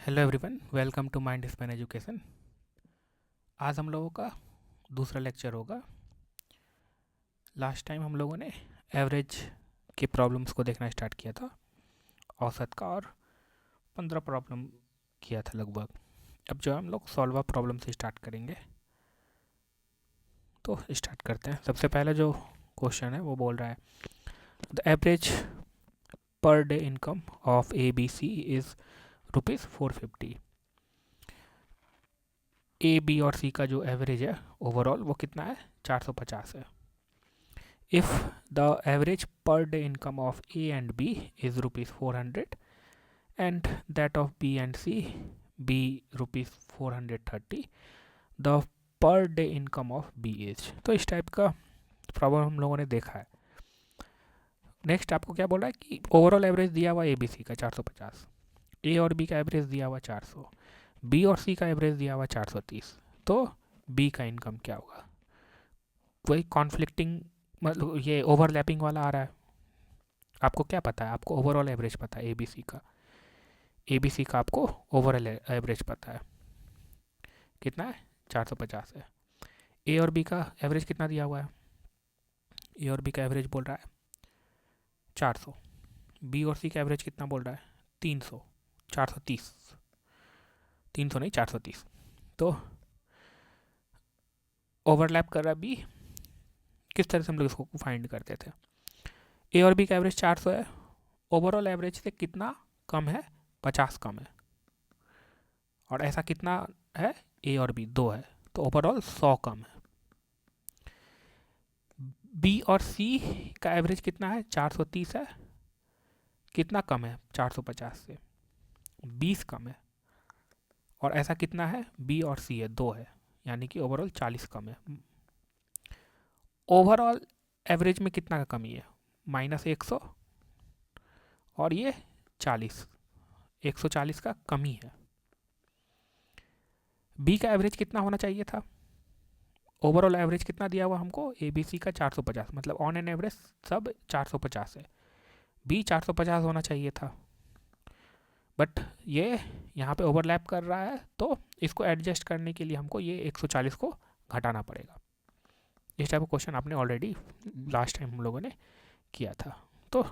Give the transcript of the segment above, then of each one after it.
Hello everyone, welcome to mind span education. आज हम लोगों का दूसरा लेक्चर होगा। लास्ट टाइम हम लोगों ने एवरेज के प्रॉब्लम्स को देखना स्टार्ट किया था, औसत का, और 15 प्रॉब्लम किया था लगभग। अब जो हम लोग सॉल्वर प्रॉब्लम से स्टार्ट करेंगे, तो स्टार्ट करते हैं। सबसे पहला जो क्वेश्चन है वो बोल रहा है the average per day income of A B C is ₹450। A B और सी का जो एवरेज है ओवरऑल वो कितना है? 450 है। If the average per day income of A and B is ₹400 and that of B and C be ₹430, the per day income of B is। तो इस टाइप का प्रॉब्लम हम लोगों ने देखा है। नेक्स्ट आपको क्या बोल रहा है कि ओवरऑल एवरेज दिया हुआ ए बी सी का 450, ए और बी का एवरेज दिया हुआ 400, बी और सी का एवरेज दिया हुआ 430। तो बी का इनकम क्या होगा? वही कॉन्फ्लिक्टिंग, मतलब ये ओवरलैपिंग वाला आ रहा है। आपको क्या पता है? आपको ओवरऑल एवरेज पता है एबीसी का। एबीसी का आपको ओवरऑल एवरेज पता है कितना है? 450 है। ए और बी का एवरेज कितना दिया हुआ है? ए और बी का एवरेज बोल रहा है 400। बी और सी का एवरेज कितना बोल रहा है? 300। 430, 300 नहीं 430। तो ओवरलैप कर रहा है बी। किस तरह से हम लोग इसको फाइंड करते थे? ए और बी का एवरेज 400 है, ओवरऑल एवरेज से कितना कम है? 50 कम है। और ऐसा कितना है? ए और बी 2 है, तो ओवरऑल 100 कम है। बी और सी का एवरेज कितना है? 430 है। कितना कम है 450 से? 20 कम है। और ऐसा कितना है? बी और सी है 2 है, यानी कि ओवरऑल 40 कम है। ओवरऑल एवरेज में कितना का कमी है? -100 और ये 40, 140 का कमी है। बी का एवरेज कितना होना चाहिए था? ओवरऑल एवरेज कितना दिया हुआ हमको? ए बी सी का 450, मतलब ऑन एन एवरेज सब 450 है। बी 450 होना चाहिए था, बट ये यहाँ पे ओवरलैप कर रहा है, तो इसको एडजस्ट करने के लिए हमको ये 140 को घटाना पड़ेगा। इस टाइप का क्वेश्चन आपने ऑलरेडी लास्ट टाइम हम लोगों ने किया था। तो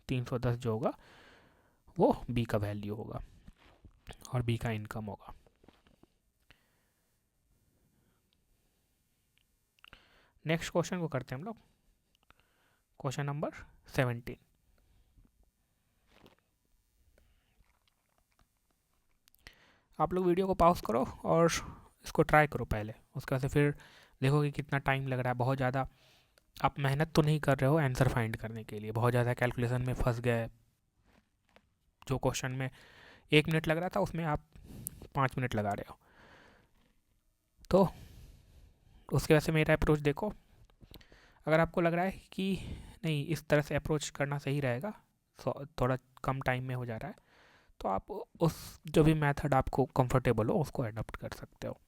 310 जो होगा वो बी का वैल्यू होगा और बी का इनकम होगा। नेक्स्ट क्वेश्चन को करते हैं हम लोग। Question number 17। आप लोग वीडियो को पॉज करो और इसको ट्राई करो पहले, उसके बाद से फिर देखो कि कितना टाइम लग रहा है। बहुत ज़्यादा आप मेहनत तो नहीं कर रहे हो आंसर फाइंड करने के लिए, बहुत ज़्यादा कैलकुलेशन में फंस गए। जो क्वेश्चन में 1 मिनट लग रहा था उसमें आप 5 मिनट लगा रहे हो। तो उसके वजह से मेरा अप्रोच देखो। अगर आपको लग रहा है कि नहीं इस तरह से अप्रोच करना सही रहेगा, थोड़ा कम टाइम में हो जा रहा है, तो आप उस जो भी मेथड आपको कंफर्टेबल हो उसको अडॉप्ट कर सकते हो।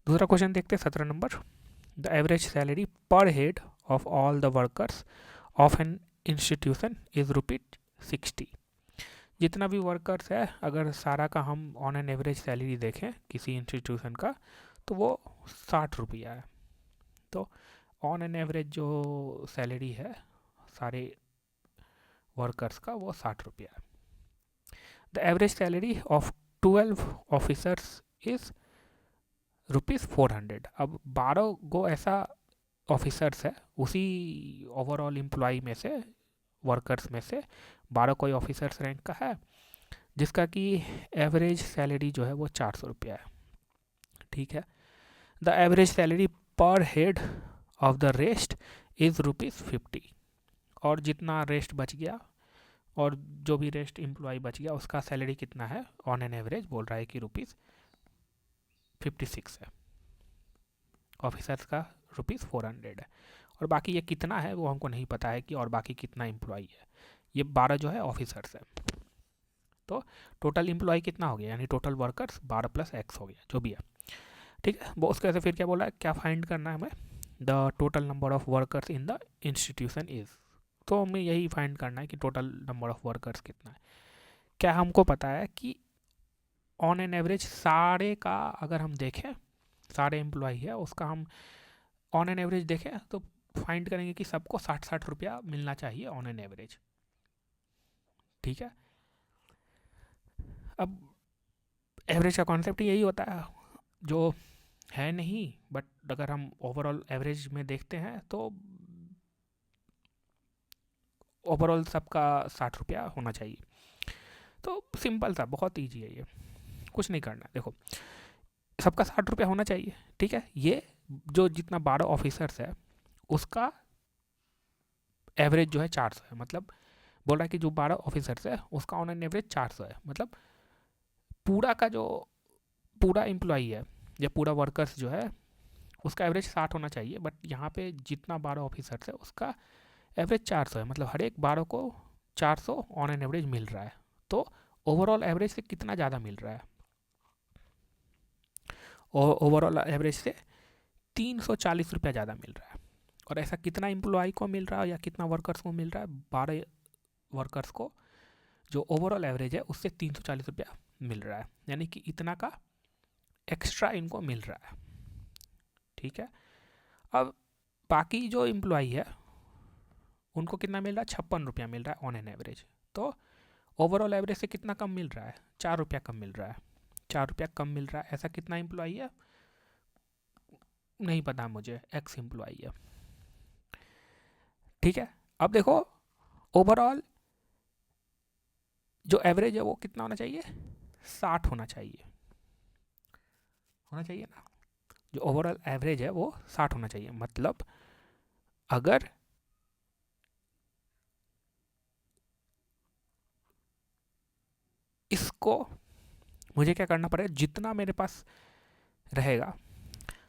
दूसरा क्वेश्चन देखते हैं 17 नंबर। द एवरेज सैलरी पर head of all the workers of an institution is ₹60। जितना भी वर्कर्स है, अगर सारा का हम ऑन एन एवरेज सैलरी देखें किसी इंस्टीट्यूशन का, तो वो 60 रुपया है। तो ऑन एन एवरेज जो सैलरी है सारे वर्कर्स का वो 60 रुपया है। The average salary of 12 officers is ₹400। अब 12 गो ऐसा ऑफिसर्स है, उसी ओवरऑल एम्प्लॉय में से, वर्कर्स में से 12 कोई ऑफिसर्स रैंक का है जिसका कि एवरेज सैलरी जो है वो 400 रुपया है। ठीक है। द एवरेज सैलरी पर head of the rest is ₹50। और जितना रेस्ट बच गया और जो भी रेस्ट एम्प्लॉय बच गया उसका सैलरी कितना है? ऑन एन एवरेज बोल रहा है कि ₹56 है। ऑफिसर्स का ₹400 है। और बाकी ये कितना है वो हमको नहीं पता है कि और बाकी कितना एम्प्लॉय है। ये 12 जो है ऑफिसर्स है। तो टोटल एम्प्लॉय कितना हो गया, यानी टोटल वर्कर्स 12 + x हो गया, जो भी है। ठीक है। वो उसके फिर क्या बोला है, क्या फाइंड करना है हमें? The total number of workers in the institution is. तो हमें यही फाइंड करना है कि टोटल नंबर ऑफ वर्कर्स कितना है। क्या हमको पता है कि ऑन एन एवरेज सारे का अगर हम देखें, सारे एम्प्लॉय है उसका हम ऑन एन एवरेज देखें तो फाइंड करेंगे कि सबको 60-60 रुपया मिलना चाहिए ऑन एन एवरेज। ठीक है, अब एवरेज का कॉन्सेप्ट यही होता है जो है नहीं, बट अगर हम ओवरऑल एवरेज में देखते हैं तो ओवरऑल सबका 60 रुपया होना चाहिए। तो सिंपल सा, बहुत ईजी है, ये कुछ नहीं करना। देखो, सबका 60 रुपया होना चाहिए, ठीक है। ये जो जितना 12 ऑफिसर्स है उसका एवरेज जो है 400 है, मतलब बोल रहा है कि जो 12 ऑफिसर्स है उसका ऑन एन एवरेज 400 है, मतलब पूरा का जो पूरा एम्प्लॉई है या पूरा वर्कर्स जो है उसका एवरेज 60 होना चाहिए, बट यहाँ पे जितना 12 ऑफिसर्स है उसका एवरेज 400 है, मतलब हर एक 12 को 400 ऑन एन एवरेज मिल रहा है। तो ओवरऑल एवरेज से कितना ज़्यादा मिल रहा है? ओवरऑल एवरेज से 340 रुपया ज़्यादा मिल रहा है। और ऐसा कितना एम्प्लॉय को मिल रहा है या कितना वर्कर्स को मिल रहा है? 12 वर्कर्स को जो ओवरऑल एवरेज है उससे 340 रुपया मिल रहा है, यानी कि इतना का एक्स्ट्रा इनको मिल रहा है। ठीक है, अब बाकी जो एम्प्लॉय है उनको कितना मिल रहा है? 56 रुपया मिल रहा है ऑन एन एवरेज। तो ओवरऑल एवरेज से कितना कम मिल रहा है? 4 रुपया कम मिल रहा है। 4 रुपया कम मिल रहा है। ऐसा कितना एम्प्लॉय है नहीं पता मुझे, एक्स एम्प्लॉय है। ठीक है, अब देखो ओवरऑल जो एवरेज है वो कितना होना चाहिए? 60 होना चाहिए, होना चाहिए ना। जो ओवरऑल एवरेज है वो 60 होना चाहिए, मतलब अगर इसको मुझे क्या करना पड़ेगा, जितना मेरे पास रहेगा,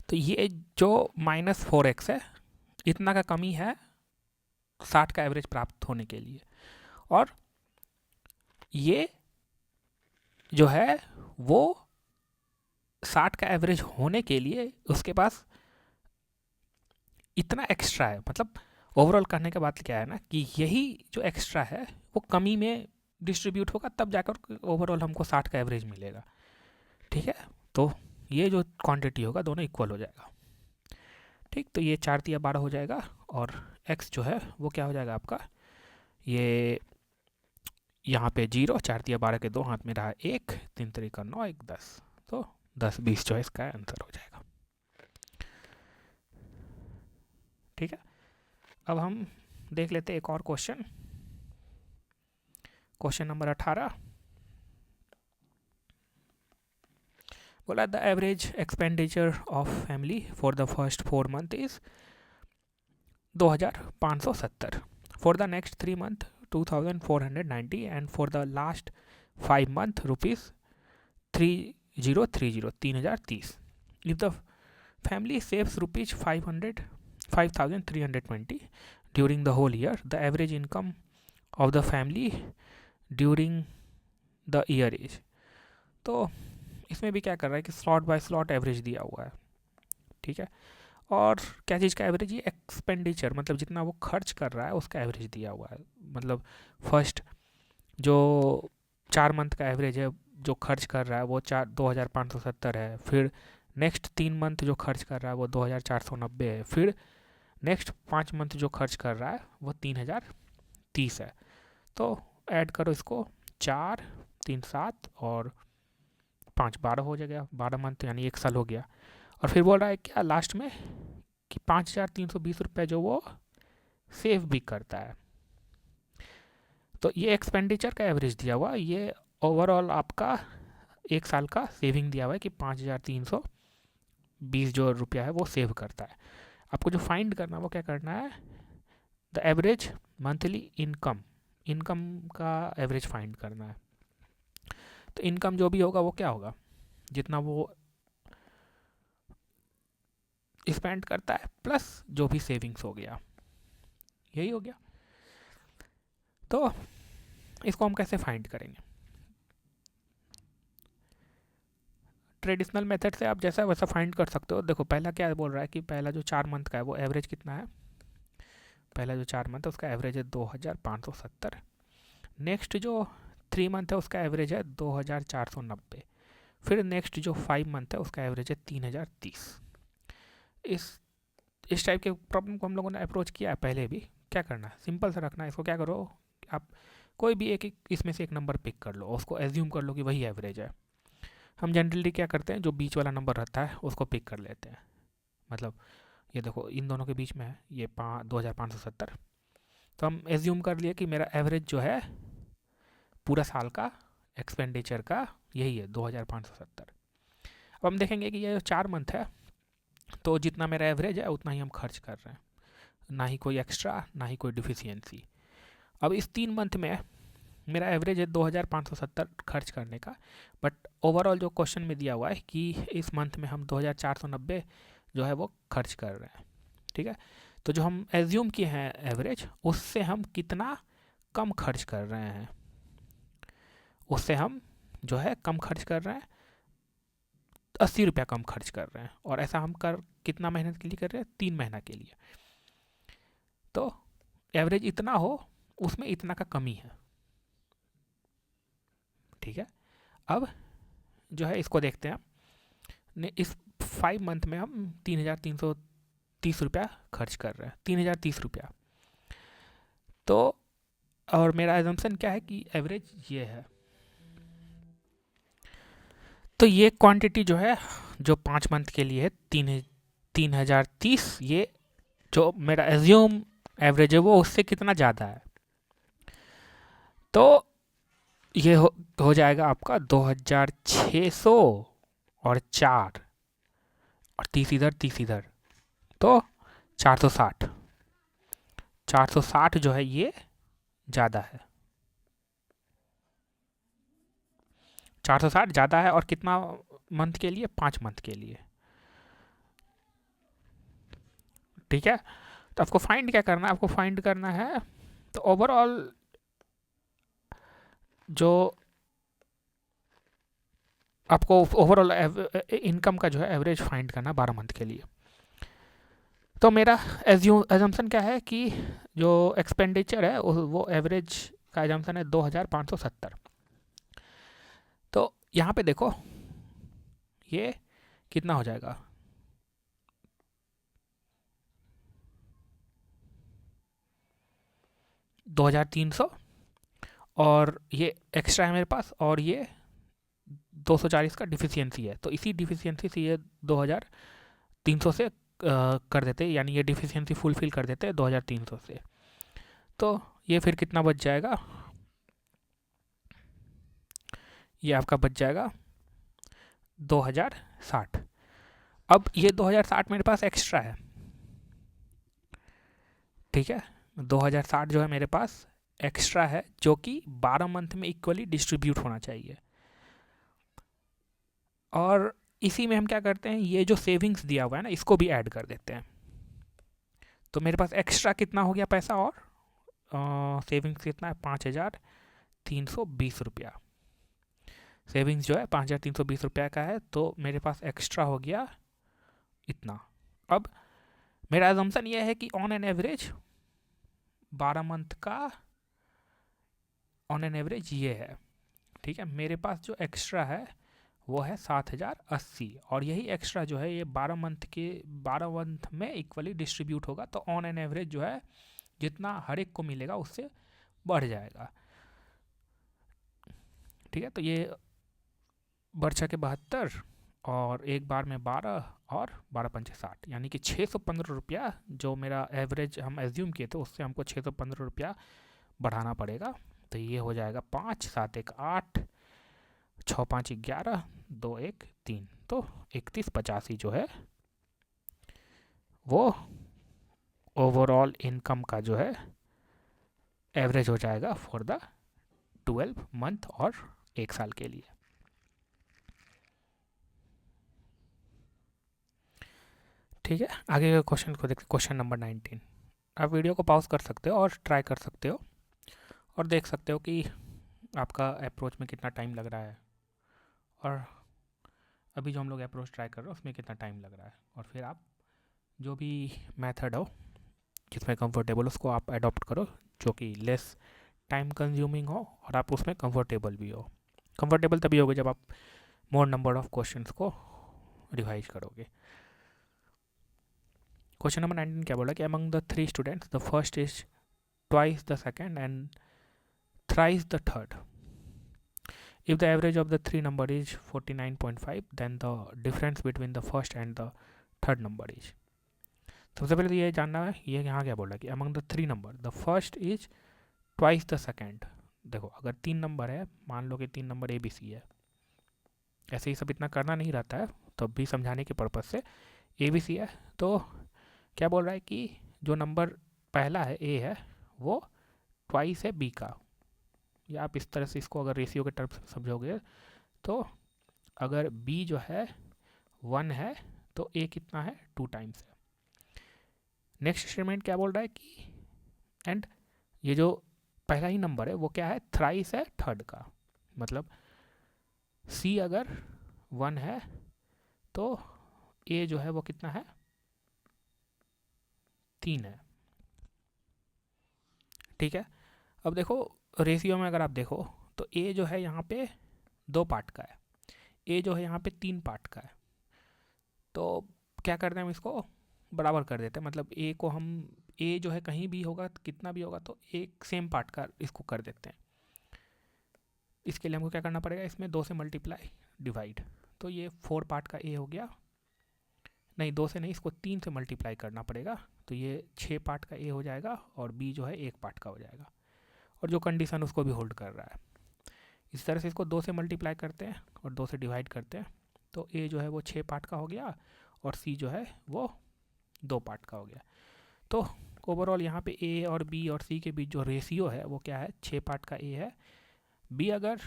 तो ये जो -4x है इतना का कमी है 60 का एवरेज प्राप्त होने के लिए, और ये जो है वो 60 का एवरेज होने के लिए उसके पास इतना एक्स्ट्रा है। मतलब ओवरऑल करने के बाद क्या है ना कि यही जो एक्स्ट्रा है वो कमी में डिस्ट्रीब्यूट होगा, तब जाकर ओवरऑल हमको 60 का एवरेज मिलेगा। ठीक है, तो ये जो क्वांटिटी होगा दोनों इक्वल हो जाएगा। ठीक, तो ये 4 तिया 12 हो जाएगा, और x जो है वो क्या हो जाएगा आपका, ये यहाँ पे 0, 4 तिया 12 के 2 हाथ में रहा 1, 3 तरीका 9, 1 10, तो 10 20 चॉइस का आंसर हो जाएगा। ठीक है, अब हम देख लेते हैं एक और क्वेश्चन, क्वेश्चन नंबर 18। बोला the average expenditure of family for the first 4 month is 2570, for the next 3 month 2490, and for the last 5 month rupees 3030, 3030। If the family saves rupees 5320 during the whole year, the average income of the family during the year is। तो इसमें भी क्या कर रहा है कि slot bye slot average दिया हुआ है। ठीक है, और क्या चीज़ का एवरेज? ये एक्सपेंडिचर, मतलब जितना वो खर्च कर रहा है उसका एवरेज दिया हुआ है। मतलब फर्स्ट जो 4 मंथ का एवरेज है जो खर्च कर रहा है वो 2570 है, फिर नेक्स्ट 3 मंथ जो खर्च कर रहा है वो 2490 है, फिर नेक्स्ट 5 मंथ जो खर्च कर रहा है वो 3030 है। तो ऐड करो इसको, 4 3 7 और 5 12 हो जाएगा, 12 मंथ यानी 1 साल हो गया। और फिर बोल रहा है क्या लास्ट में कि 5320 रुपये जो वो सेव भी करता है। तो ये एक्सपेंडिचर का एवरेज दिया हुआ, ये ओवरऑल आपका 1 साल का सेविंग दिया हुआ है कि 5320 जो रुपया है वो सेव करता है। आपको जो फाइंड करना है वो क्या करना है, the average monthly income, income का एवरेज फाइंड करना है। तो इनकम जो भी होगा वो क्या होगा, जितना वो स्पेंड करता है प्लस जो भी सेविंग्स हो गया, यही हो गया। तो इसको हम कैसे फाइंड करेंगे? ट्रेडिशनल मेथड से आप जैसा वैसा फाइंड कर सकते हो। देखो पहला क्या बोल रहा है कि पहला जो 4 मंथ का है वो एवरेज कितना है, पहला जो 4 मंथ है उसका एवरेज है 2570। नेक्स्ट जो 3 मंथ है उसका एवरेज है 2490। फिर नेक्स्ट जो 5 मंथ है उसका एवरेज है 3030। इस टाइप के प्रॉब्लम को हम लोगों ने अप्रोच किया है पहले भी। क्या करना है, सिंपल से रखना है इसको। क्या करो, आप कोई भी एक इसमें से एक नंबर पिक कर लो, उसको एज्यूम कर लो कि वही एवरेज है। हम जनरली क्या करते हैं, जो बीच वाला नंबर रहता है उसको पिक कर लेते हैं। मतलब ये देखो इन दोनों के बीच में है ये 2570, तो हम एज्यूम कर लिए कि मेरा एवरेज जो है पूरा साल का एक्सपेंडिचर का यही है 2570। अब हम देखेंगे कि ये जो 4 मंथ है तो जितना मेरा एवरेज है उतना ही हम खर्च कर रहे हैं, ना ही कोई एक्स्ट्रा ना ही कोई डिफिशियंसी। अब इस 3 मंथ में मेरा एवरेज है 2570 खर्च करने का, बट ओवरऑल जो क्वेश्चन में दिया हुआ है कि इस मंथ में हम 2490 जो है वो खर्च कर रहे हैं। ठीक है, तो जो हम एज्यूम किए हैं एवरेज, उससे हम कितना कम खर्च कर रहे हैं, उससे हम जो है कम खर्च कर रहे हैं, 80 रुपया कम खर्च कर रहे हैं। और ऐसा हम कर कितना महीने के लिए कर रहे हैं, 3 महीना के लिए। तो एवरेज इतना हो उसमें इतना का कमी है। ठीक है, अब जो है इसको देखते हैं। इस 5 मंथ में हम 3330 रुपया खर्च कर रहे हैं, 3030 रुपया। तो और मेरा एजम्पशन क्या है कि एवरेज ये है, तो ये क्वांटिटी जो है जो 5 मंथ के लिए है 3030, ये जो मेरा एज्यूम एवरेज है वो उससे कितना ज़्यादा है। तो ये हो जाएगा आपका 2600 और 4 और 30 इधर 30 इधर, तो 460। 460 जो है ये ज़्यादा है, 460 ज़्यादा है। और कितना मंथ के लिए, 5 मंथ के लिए। ठीक है, तो आपको फाइंड क्या करना है, आपको फाइंड करना है तो ओवरऑल जो आपको ओवरऑल इनकम का जो है एवरेज फाइंड करना 12 मंथ के लिए। तो मेरा एजम्पशन क्या है कि जो एक्सपेंडिचर है वो एवरेज का एजम्पशन है 2570। तो यहाँ पे देखो ये कितना हो जाएगा, 2300, और ये एक्स्ट्रा है मेरे पास, और ये 240 का डिफिशियंसी है। तो इसी डिफिशियंसी से ये 2300 से कर देते, यानी ये डिफिशियंसी फुलफिल कर देते 2300 से। तो ये फिर कितना बच जाएगा, ये आपका बच जाएगा 2060। अब ये 2060 मेरे पास एक्स्ट्रा है। ठीक है, 2060 जो है मेरे पास एक्स्ट्रा है, जो कि 12 मंथ में इक्वली डिस्ट्रीब्यूट होना चाहिए। और इसी में हम क्या करते हैं, ये जो सेविंग्स दिया हुआ है ना, इसको भी ऐड कर देते हैं। तो मेरे पास एक्स्ट्रा कितना हो गया पैसा, और सेविंग्स कितना है, 5320 रुपया। सेविंग्स जो है 5320 रुपया का है, तो मेरे पास एक्स्ट्रा हो गया इतना। अब मेरा अजम्पशन ये है कि ऑन एन एवरेज 12 मंथ का ऑन एन एवरेज ये है। ठीक है, मेरे पास जो एक्स्ट्रा है वो है 7080, और यही एक्स्ट्रा जो है ये 12 मंथ में इक्वली डिस्ट्रीब्यूट होगा। तो ऑन एन एवरेज जो है जितना हर एक को मिलेगा उससे बढ़ जाएगा। ठीक है, तो ये बरछा के 72 और एक बार में 12 और 12 पंचे 60, यानी कि 615 रुपया जो मेरा एवरेज हम एज्यूम किए थे उससे हमको 615 रुपया बढ़ाना पड़ेगा। तो ये हो जाएगा 5 7 1 8 6 5 11 2 1 3, तो 3185 जो है वो ओवरऑल इनकम का जो है एवरेज हो जाएगा फॉर द 12 मंथ और 1 साल के लिए। ठीक है, आगे के क्वेश्चन को देखते हैं। Question number 19। आप वीडियो को पॉज कर सकते हो और ट्राई कर सकते हो और देख सकते हो कि आपका अप्रोच में कितना टाइम लग रहा है, और अभी जो हम लोग अप्रोच ट्राई कर रहे हैं उसमें कितना टाइम लग रहा है। और फिर आप जो भी मेथड हो जिसमें कंफर्टेबल उसको आप अडॉप्ट करो, जो कि लेस टाइम कंज्यूमिंग हो और आप उसमें कंफर्टेबल भी हो। कंफर्टेबल तभी होगे जब आप मोर नंबर ऑफ क्वेश्चंस को रिवाइज करोगे। क्वेश्चन नंबर 19 क्या बोला कि among the 3 students the first is twice the second and thrice the third. If the average of the 3 number is 49.5, then the difference between the first and the third number is। सबसे पहले तो ये जानना है, ये यहाँ क्या बोला कि among the 3 number the first is twice the second। देखो अगर 3 नंबर है, मान लो कि 3 नंबर ए बी सी है, ऐसे ही सब इतना करना नहीं रहता है, तो भी समझाने के पर्पज़ से ए बी सी है, तो क्या बोल रहा है कि जो नंबर पहला है ए है वो ट्वाइस है बी का, या आप इस तरह से इसको अगर रेशियो के टर्म से समझोगे तो अगर b जो है 1 है तो a कितना है 2 टाइम्स है। नेक्स्ट स्टेटमेंट क्या बोल रहा है कि एंड ये जो पहला ही नंबर है वो क्या है, थ्राइस है थर्ड का, मतलब c अगर 1 है तो a जो है वो कितना है 3 है। ठीक है, अब देखो रेशियो में अगर आप देखो तो a जो है यहाँ पे 2 पार्ट का है, a जो है यहाँ पे 3 पार्ट का है, तो क्या करते हैं हम इसको बराबर कर देते हैं, मतलब a को हम a जो है कहीं भी होगा कितना भी होगा तो एक सेम पार्ट का इसको कर देते हैं। इसके लिए हमको क्या करना पड़ेगा, इसमें 2 से मल्टीप्लाई डिवाइड, तो ये 4 पार्ट का a हो गया, नहीं 2 से नहीं, इसको 3 से मल्टीप्लाई करना पड़ेगा, तो ये 6 पार्ट का a हो जाएगा और b जो है 1 पार्ट का हो जाएगा, और जो कंडीशन उसको भी होल्ड कर रहा है। इस तरह से इसको 2 से मल्टीप्लाई करते हैं और 2 से डिवाइड करते हैं, तो a जो है वो 6 पार्ट का हो गया और c जो है वो 2 पार्ट का हो गया। तो ओवरऑल यहाँ पे a और b और c के बीच जो रेशियो है वो क्या है, 6 पार्ट का a है, b अगर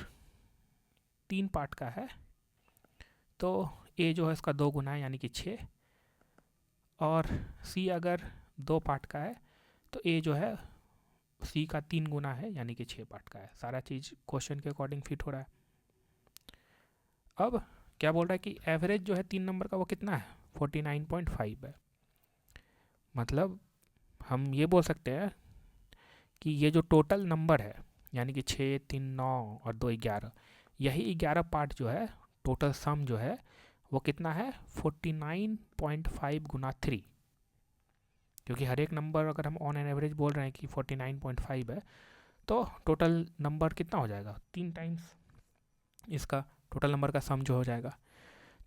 3 पार्ट का है तो a जो है इसका 2 गुना है यानी कि 6, और c अगर 2 पार्ट का है तो a जो है c का 3 गुना है यानी कि 6 पार्ट का है। सारा चीज़ क्वेश्चन के अकॉर्डिंग फिट हो रहा है। अब क्या बोल रहा है कि एवरेज जो है 3 नंबर का वो कितना है 49.5 है, मतलब हम ये बोल सकते हैं कि ये जो टोटल नंबर है यानी कि 6 3 9 और 2 11, यही 11 पार्ट जो है टोटल सम जो है वो कितना है 49.5 गुना 3, क्योंकि हर एक नंबर अगर हम ऑन एन एवरेज बोल रहे हैं कि 49.5 है तो टोटल नंबर कितना हो जाएगा 3 टाइम्स इसका टोटल नंबर का सम जो हो जाएगा।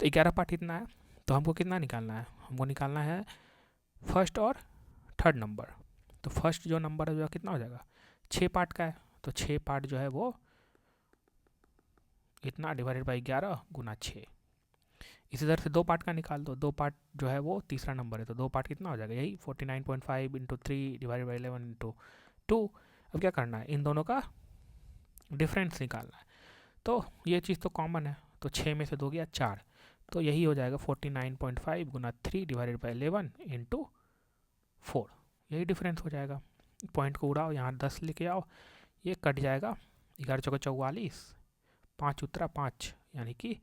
तो 11 पार्ट इतना है, तो हमको कितना निकालना है, हमको निकालना है फर्स्ट और थर्ड नंबर। तो फर्स्ट जो नंबर है जो कितना हो जाएगा 6 पार्ट का है, तो 6 पार्ट जो है वो इतना डिवाइडेड बाई 11 गुना 6। इसी तरह से 2 पार्ट का निकाल दो, 2 पार्ट जो है वो तीसरा नंबर है, तो 2 पार्ट कितना हो जाएगा यही 49.5 इंटू 3 डिवाइडेड बाई 11 इंटू 2। अब क्या करना है, इन दोनों का डिफरेंस निकालना है, तो ये चीज़ तो कॉमन है, तो 6 में से 2 गया 4, तो यही हो जाएगा 49.5 गुना 3 डिवाइडेड बाई 11 इंटू 4, यही डिफरेंस हो जाएगा। पॉइंट को उड़ाओ, यहाँ 10 लेके आओ, ये कट जाएगा, 11 चौका 44, 5 उतरा 5 यानी कि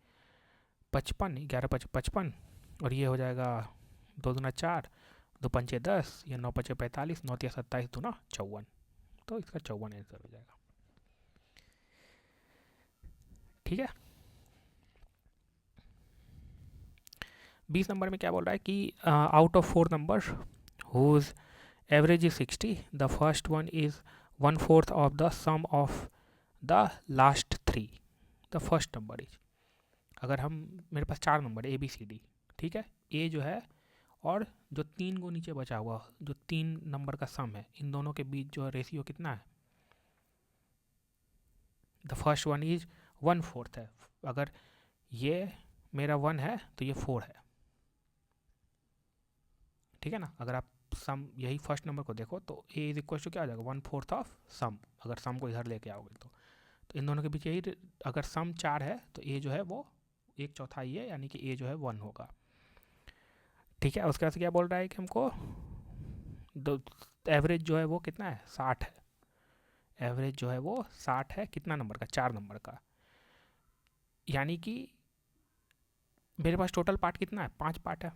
55, 11 5 55, और ये हो जाएगा 2 दूना 4, 2 पंचे 10, या 9 पचे 45, 9 या 27 दूना 54, तो इसका 54 आंसर हो जाएगा। ठीक है, 20 नंबर में क्या बोल रहा है कि out of 4 number whose average is 60, the first one is 1/4 of the sum of the last 3, the first number is. अगर हम मेरे पास 4 नंबर है ABCD, ठीक है, A जो है और जो 3 को नीचे बचा हुआ जो 3 नंबर का सम है, इन दोनों के बीच जो रेशियो कितना है, द फर्स्ट वन इज 1/4 है। अगर ये मेरा 1 है तो ये 4 है, ठीक है ना। अगर आप सम यही फर्स्ट नंबर को देखो तो A इज इक्वल टू क्या हो जाएगा 1/4 ऑफ सम, अगर सम को इधर लेके आओगे तो इन दोनों के बीच यही, अगर सम 4 है तो A जो है वो 1/4 है यानी कि A जो है 1 होगा। ठीक है, उसके बाद क्या बोल रहा है कि हमको एवरेज जो है वो कितना है 60 है, एवरेज जो है वो 60 है, कितना नंबर का 4 नंबर का, यानी कि मेरे पास टोटल पार्ट कितना है 5 पार्ट है,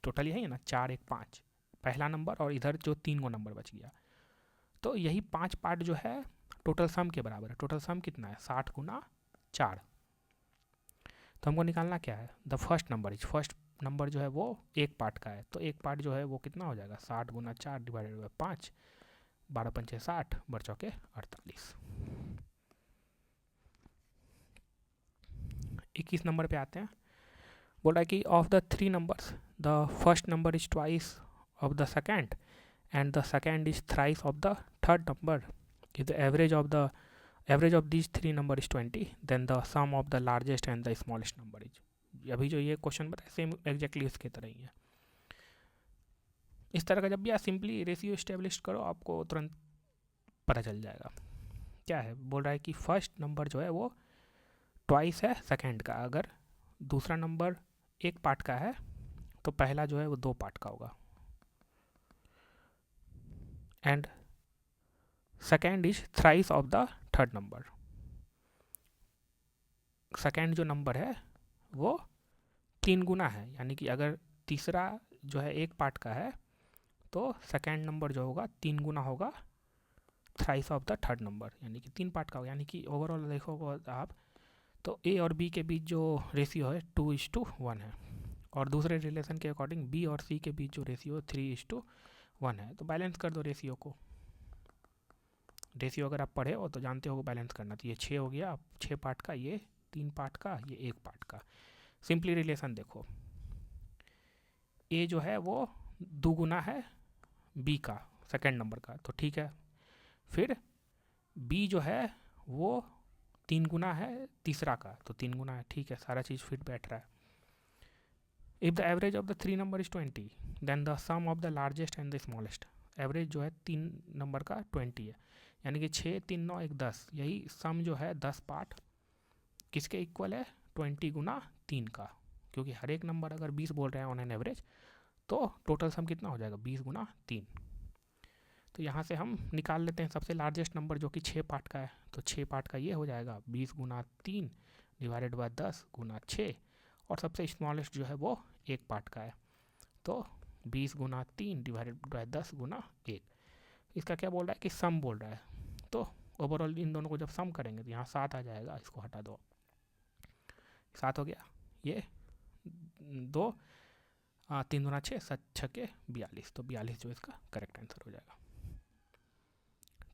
टोटल यही है ना 4 1 5 पहला नंबर और इधर जो 3 गो नंबर बच गया, तो यही 5 पार्ट जो है टोटल सम के बराबर है। टोटल सम कितना है 60 गुना 4, तो हमको निकालना क्या है, द फर्स्ट नंबर जो है वो एक पार्ट का है, तो एक पार्ट जो है वो कितना हो जाएगा 60 गुना 4 डिवाइडेड बाई 5, 12 पंचे 60, बर चौके 48। 21 नंबर पे आते हैं। बोल रहा है कि of the 3 numbers the first number is twice of the second and the second is thrice of the third number. If the average of these 3 number is 20, then the sum of the largest and the smallest number is. अभी जो ये question बताया same exactly इसके तरह ही है। इस तरह का जब भी आप सिंपली रेशियो इस्टेब्लिश करो आपको तुरंत पता चल जाएगा। क्या है, बोल रहा है कि फर्स्ट नंबर जो है वो ट्वाइस है सेकेंड का, अगर दूसरा नंबर एक पार्ट का है तो पहला जो है वो 2 पार्ट का होगा, and second is thrice of the third number. Second जो नंबर है वो 3 गुना है, यानी कि अगर तीसरा जो है एक पार्ट का है तो सेकेंड नंबर जो होगा 3 गुना होगा thrice of the third number, यानी कि 3 पार्ट का होगा। यानी कि ओवरऑल देखोगे आप तो ए और बी के बीच जो रेशियो है 2:1 है, और दूसरे रिलेशन के अकॉर्डिंग बी और सी के बीच जो रेशियो 3:1 है। तो बैलेंस कर दो रेशियो को। रेशियो अगर आप पढ़े हो तो जानते हो बैलेंस करना। तो ये 6 हो गया, 6 पार्ट का, ये 3 पार्ट का, ये 1 पार्ट का। सिंपली रिलेशन देखो, ए जो है वो 2 गुना है बी का सेकेंड नंबर का, तो ठीक है। फिर बी जो है वो 3 गुना है तीसरा का, तो 3 गुना है, ठीक है, सारा चीज़ फिट बैठ रहा है। If the average of the 3 number is 20, then the sum of the largest and the smallest. Average जो है 3 नंबर का 20 है, यानी कि 6, 3, 9, 1, 10, यही सम जो है 10 पार्ट किसके इक्वल है 20 गुना 3 का, क्योंकि हर एक नंबर अगर 20 बोल रहे हैं ऑन एन एवरेज तो टोटल सम कितना हो जाएगा 20 गुना 3। तो यहाँ से हम निकाल लेते हैं सबसे लार्जेस्ट नंबर जो कि 6 पार्ट का है, तो 6 पार्ट का ये हो जाएगा 20 गुना 3 डिवाइडेड बाय 10 गुना 6, और सबसे स्मॉलेस्ट जो है वो 1 पार्ट का है, तो 20 गुना 3 डिवाइडेड बाय 10 गुना 1। इसका क्या बोल रहा है कि सम बोल रहा है, तो ओवरऑल इन दोनों को जब सम करेंगे तो यहाँ 7 आ जाएगा, इसको हटा दो, 7 हो गया, ये 2 3 गुना 6 7 6 के 42, तो 42 जो इसका करेक्ट आंसर हो जाएगा।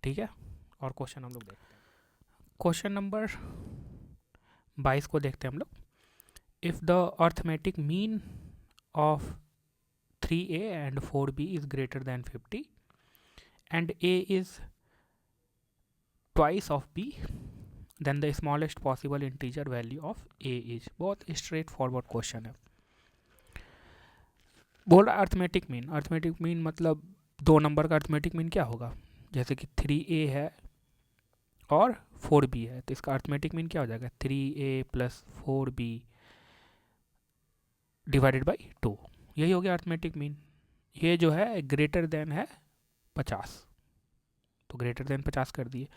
ठीक है, और क्वेश्चन हम लोग देखते हैं। क्वेश्चन नंबर 22 को देखते हैं हम लोग। If the arithmetic mean of 3a and 4b is greater than 50 and a is twice of b, then the smallest possible integer value of a is. बहुत स्ट्रेट फॉरवर्ड क्वेश्चन है। बोल रहा arithmetic mean, arithmetic mean मतलब 2 number का arithmetic mean क्या होगा, जैसे कि 3a है और 4b है, तो इसका अर्थमेटिक मीन क्या हो जाएगा 3a plus 4b divided by 2, यही हो गया अर्थमेटिक मीन। ये जो है ग्रेटर देन है 50, तो ग्रेटर देन 50 कर दिए।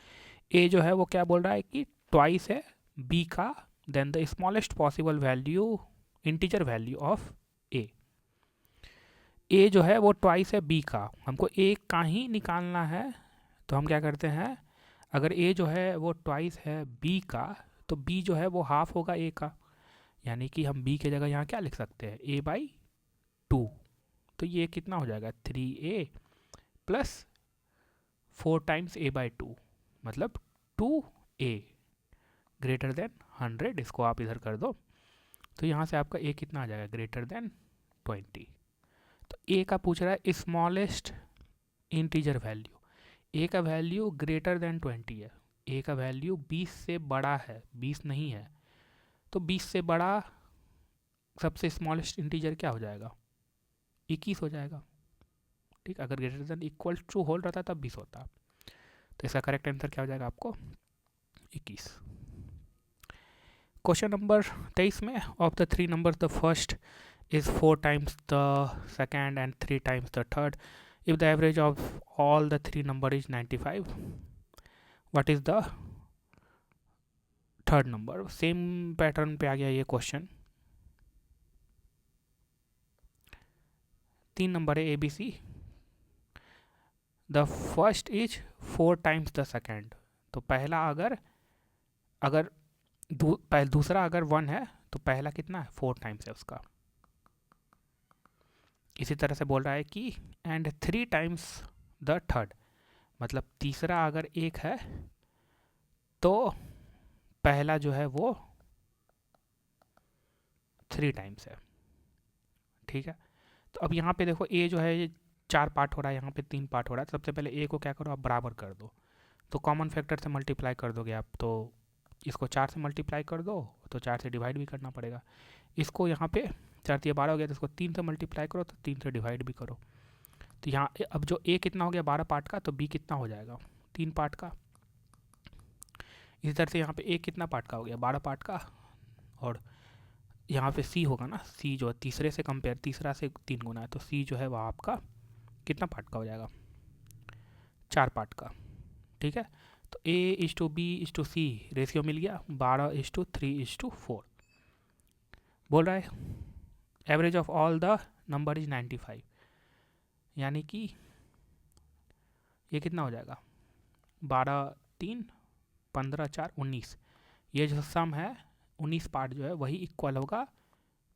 ए जो है वो क्या बोल रहा है कि ट्वाइस है बी का, then the smallest possible value integer value of A. A जो है वो ट्वाइस है बी का, हमको ए का ही निकालना है, तो हम क्या करते हैं, अगर ए जो है वो ट्वाइस है बी का तो बी जो है वो हाफ होगा ए का, यानी कि हम बी के जगह यहाँ क्या लिख सकते हैं a/2, तो ये कितना हो जाएगा 3a प्लस 4 टाइम्स a/2, मतलब 2a ग्रेटर देन 100, इसको आप इधर कर दो, तो यहाँ से आपका a कितना आ जाएगा ग्रेटर देन 20। तो a का पूछ रहा है स्मॉलेस्ट इंटीजर वैल्यू, a का वैल्यू ग्रेटर देन 20 है, a का वैल्यू 20 से बड़ा है, 20 नहीं है, तो 20 से बड़ा सबसे स्मॉलेस्ट इंटीजर क्या हो जाएगा 21 हो जाएगा। ठीक, अगर ग्रेटर देन इक्वल टू होल रहता तब 20 होता, तो इसका करेक्ट आंसर क्या हो जाएगा आपको 21। क्वेश्चन नंबर 23 में, of the 3 number the first is 4 times the second and 3 times the third. If the average of all the 3 number is 95, what is the third number? Same pattern पे आ गया ये question. 3 number है ABC, the first is 4 times the second, तो पहला अगर दूसरा अगर 1 है तो पहला कितना है 4 टाइम्स है उसका। इसी तरह से बोल रहा है कि एंड 3 टाइम्स द थर्ड, मतलब तीसरा अगर 1 है तो पहला जो है वो 3 टाइम्स है। ठीक है, तो अब यहाँ पे देखो ए जो है ये 4 पार्ट हो रहा है, यहाँ पे 3 पार्ट हो रहा है। तो सबसे पहले ए को क्या करो, आप बराबर कर दो। तो कॉमन फैक्टर से मल्टीप्लाई कर दोगे आप, तो इसको 4 से मल्टीप्लाई कर दो, तो 4 से डिवाइड भी करना पड़ेगा। इसको यहाँ पे 4 3 12 हो गया, तो इसको 3 से मल्टीप्लाई करो, तो 3 से डिवाइड भी करो। तो यहाँ अब जो ए कितना हो गया 12 पार्ट का, तो बी कितना हो जाएगा 3 पार्ट का। इसी तरह से यहाँ पे ए कितना पार्ट का हो गया 12 पार्ट का, और यहाँ पे सी होगा ना, सी जो है तीसरे से कंपेयर, तीसरा से 3 गुना है, तो सी जो है वह आपका कितना पार्ट का हो जाएगा 4 पार्ट का। ठीक है, तो A/B/C रेशियो मिल गया 12:3:4। बोल रहा है average of all the number is 95, यानी कि ये कितना हो जाएगा 12 3 15 4 19। ये जो सम है 19 पार्ट जो है वही इक्वल होगा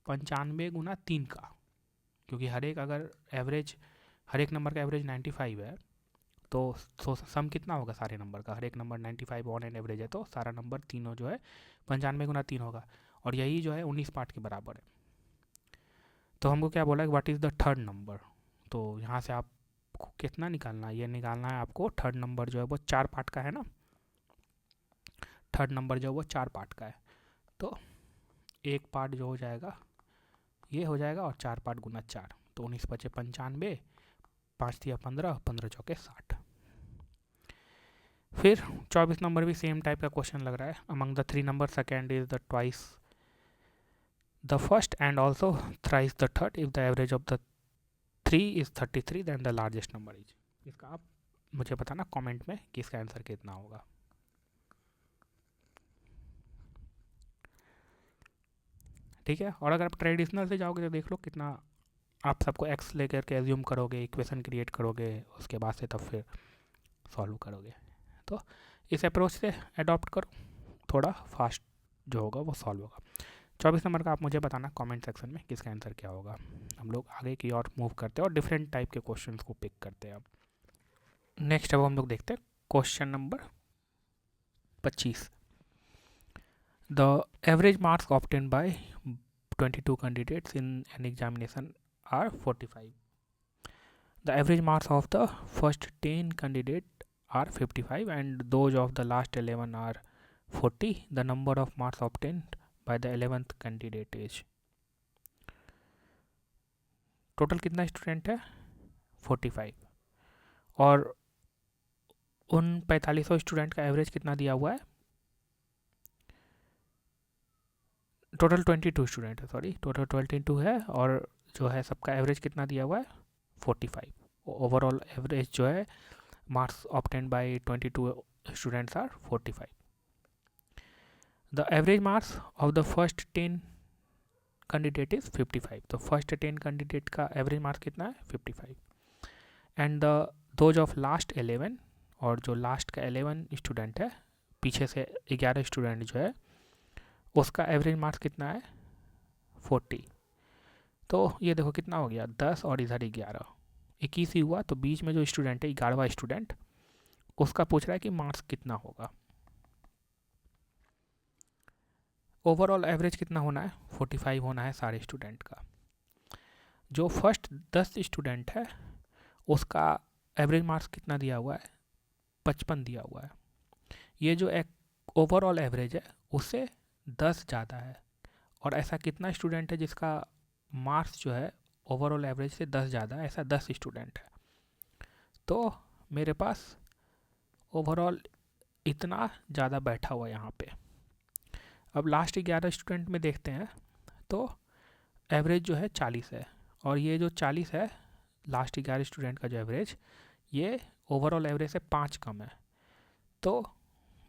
95 गुना 3 का, क्योंकि हर एक अगर एवरेज, हर एक नंबर का एवरेज 95 है, तो सम कितना होगा सारे नंबर का, हर एक नंबर 95 ऑन एन एवरेज है, तो सारा नंबर तीनों जो है 95 गुना 3 होगा, और यही जो है 19 पार्ट के बराबर है। तो हमको क्या बोला है what is the third number, तो यहाँ से आपको कितना निकालना है, ये निकालना है आपको थर्ड नंबर जो है वो 4 पार्ट का है ना, थर्ड नंबर जो है वो 4 पार्ट का है। तो एक पार्ट जो हो जाएगा ये हो जाएगा, और 4 पार्ट गुना 4, तो 19 × 5 = 95, 5 × 15, 15 × 4 = 60। फिर 24 नंबर भी सेम टाइप का क्वेश्चन लग रहा है। Among the 3 number second is the twice the first and also thrice the third if the average of the 3 is 33 then the largest number is. इसका आप मुझे बताना कमेंट में कि इसका आंसर कितना होगा। ठीक है, और अगर आप ट्रेडिशनल से जाओगे तो देख लो कितना आप सबको एक्स लेकर के एज्यूम करोगे, इक्वेशन क्रिएट करोगे, उसके बाद से तब फिर सॉल्व करोगे। तो इस अप्रोच से अडॉप्ट करो, थोड़ा फास्ट जो होगा वो सॉल्व होगा। 24 नंबर का आप मुझे बताना कमेंट सेक्शन में किसका आंसर क्या होगा। हम लोग आगे की ओर मूव करते हैं और डिफरेंट टाइप के क्वेश्चंस को पिक करते हैं। अब नेक्स्ट अब हम लोग देखते हैं question number 25। The average marks obtain bye 22 candidates in an examination are 45. The average marks of the first 10 candidates are 55 and those of the last 11 are 40. The number of marks obtained by the 11th candidate is, total कितना student है 45, और उन 4500 student का average कितना दिया हुआ है, total 22 student है, सॉरी टोटल 22 है, और जो है सबका एवरेज कितना दिया हुआ है 45। ओवरऑल एवरेज जो है marks obtained by 22 students are 45. The average marks of the first 10 candidate is 55. तो फर्स्ट 10 कैंडिडेट का एवरेज मार्क्स कितना है 55, एंड दोज ऑफ लास्ट 11, और जो लास्ट का 11 स्टूडेंट है, पीछे से 11 स्टूडेंट जो है उसका एवरेज मार्क्स कितना है 40। तो ये देखो कितना हो गया 10 और इधर 11, 21 ही हुआ। तो बीच में जो स्टूडेंट है 11वां स्टूडेंट, उसका पूछ रहा है कि मार्क्स कितना होगा। ओवरऑल एवरेज कितना होना है 45 होना है सारे स्टूडेंट का। जो फर्स्ट 10 स्टूडेंट है उसका एवरेज मार्क्स कितना दिया हुआ है 55 दिया हुआ है। ये जो एक ओवरऑल एवरेज है उससे 10 ज़्यादा है, और ऐसा कितना स्टूडेंट है जिसका मार्क्स जो है ओवरऑल एवरेज से 10 ज़्यादा है, ऐसा 10 स्टूडेंट है। तो मेरे पास ओवरऑल इतना ज़्यादा बैठा हुआ है यहाँ पे। अब लास्ट 11 स्टूडेंट में देखते हैं तो एवरेज जो है 40 है, और ये जो 40 है लास्ट 11 स्टूडेंट का जो एवरेज, ये ओवरऑल एवरेज से 5 कम है। तो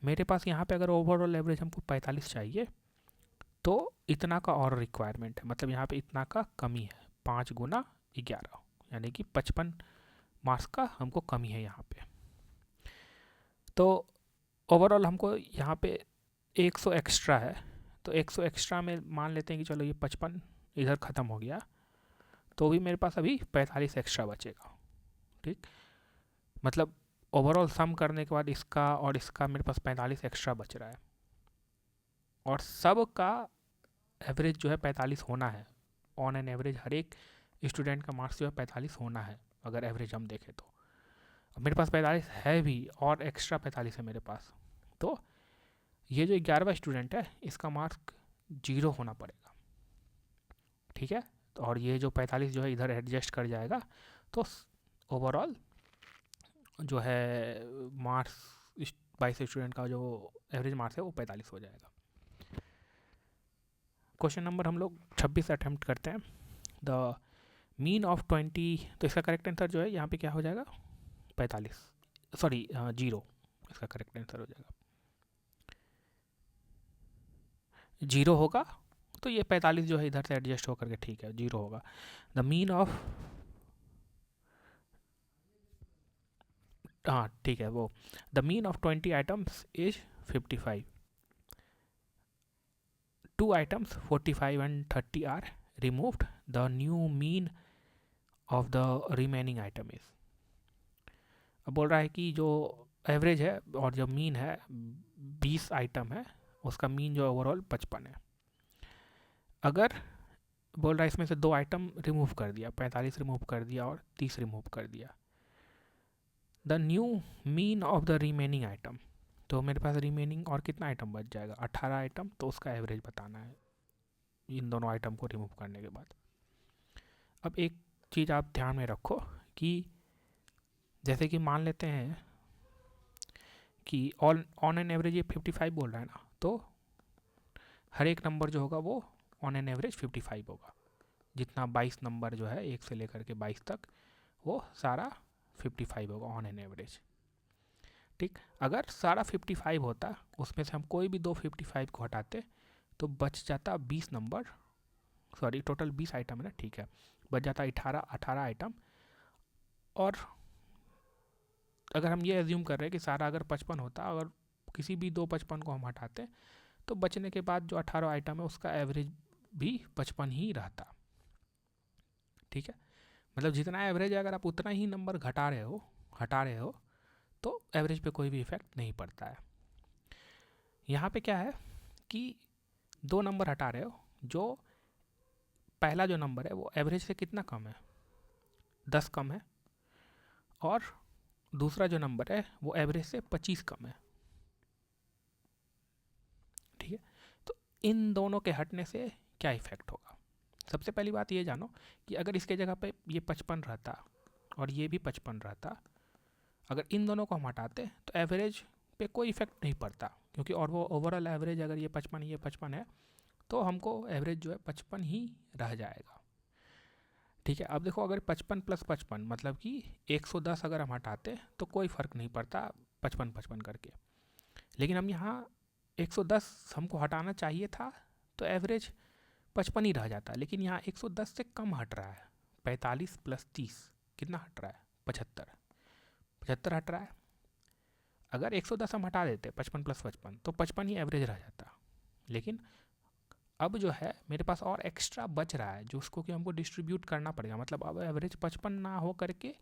मेरे पास यहाँ पे अगर ओवरऑल एवरेज हमको 45 चाहिए तो इतना का और रिक्वायरमेंट है, मतलब यहाँ पे इतना का कमी है, 5 × 11 यानी कि 55 मार्क्स का हमको कमी है यहाँ पे। तो ओवरऑल हमको यहाँ पे 100 एक्स्ट्रा है, तो 100 एक्स्ट्रा में मान लेते हैं कि चलो ये 55 इधर ख़त्म हो गया, तो भी मेरे पास अभी 45 एक्स्ट्रा बचेगा। ठीक, मतलब ओवरऑल सम करने के बाद इसका और इसका मेरे पास 45 एक्स्ट्रा बच रहा है, और सब का एवरेज जो है 45 होना है। ऑन एन एवरेज हर एक स्टूडेंट का मार्क्स जो है 45 होना है, अगर एवरेज हम देखें तो। अब मेरे पास 45 है भी, और एक्स्ट्रा 45 है मेरे पास, तो ये जो 11वां स्टूडेंट है इसका मार्क्स 0 होना पड़ेगा। ठीक है, तो और ये जो 45 जो है इधर एडजस्ट कर जाएगा, तो ओवरऑल जो है मार्क्स 22 स्टूडेंट का जो एवरेज मार्क्स है वो 45 हो जाएगा। क्वेश्चन नंबर हम लोग 26 अटेम्प्ट करते हैं। द मीन ऑफ 20, तो इसका करेक्ट आंसर जो है यहाँ पे क्या हो जाएगा, 45, सॉरी 0, इसका करेक्ट आंसर हो जाएगा 0 होगा। तो ये 45 जो है इधर से एडजस्ट होकर के ठीक है 0 होगा। द मीन ऑफ, हाँ ठीक है वो, the mean of 20 items is 55, 2 items 45 and 30 are removed, the new mean of the remaining item is. अब बोल रहा है कि जो एवरेज है और जो मीन है 20 आइटम है, उसका मीन जो ओवरऑल 55 है। अगर बोल रहा है इसमें से 2 आइटम रिमूव कर दिया, 45 रिमूव कर दिया और 30 रिमूव कर दिया, the new mean of the remaining item, तो मेरे पास रिमेनिंग और कितना आइटम बच जाएगा, 18 आइटम, तो उसका एवरेज बताना है इन दोनों आइटम को रिमूव करने के बाद। अब एक चीज़ आप ध्यान में रखो कि जैसे कि मान लेते हैं कि ऑन एन एवरेज ये 55 बोल रहा है ना, तो हर एक नंबर जो होगा वो ऑन एन एवरेज 55 होगा। जितना 22 नंबर जो है 1 से लेकर के 22 तक, वो सारा 55 होगा ऑन एन एवरेज। ठीक, अगर सारा 55 होता, उसमें से हम कोई भी 2 55 को हटाते, तो बच जाता 20 नंबर, सॉरी टोटल 20 आइटम है ना, ठीक है, बच जाता 18 आइटम। और अगर हम ये एज्यूम कर रहे हैं कि सारा अगर 55 होता, अगर किसी भी 2 55 को हम हटाते, तो बचने के बाद जो 18 आइटम है उसका एवरेज भी 55 ही रहता। ठीक है, मतलब जितना एवरेज है अगर आप उतना ही नंबर हटा रहे हो तो एवरेज पे कोई भी इफेक्ट नहीं पड़ता है। यहाँ पे क्या है कि 2 नंबर हटा रहे हो, जो पहला जो नंबर है वो एवरेज से कितना कम है, 10 कम है, और दूसरा जो नंबर है वो एवरेज से 25 कम है। ठीक है, तो इन दोनों के हटने से क्या इफेक्ट होगा। सबसे पहली बात ये जानो कि अगर इसके जगह पे ये 55 रहता और ये भी 55 रहता, अगर इन दोनों को हम हटाते तो एवरेज पे कोई इफेक्ट नहीं पड़ता, क्योंकि और वो ओवरऑल एवरेज अगर ये 55 है तो हमको एवरेज जो है 55 ही रह जाएगा। ठीक है, अब देखो अगर 55 + 55 मतलब कि 110 अगर हम हटाते तो कोई फ़र्क नहीं पड़ता 55 करके, लेकिन हम यहाँ 110 हमको हटाना चाहिए था तो एवरेज 55 ही रह जाता, लेकिन यहाँ 110 से कम हट रहा है, 45 + 30 कितना हट रहा है, 75 हट रहा है। अगर 110 हम हटा देते 55 + 55 तो 55 ही एवरेज रह जाता, लेकिन अब जो है मेरे पास और एक्स्ट्रा बच रहा है जो उसको कि हमको डिस्ट्रीब्यूट करना पड़ेगा, मतलब अब एवरेज 55 ना हो करके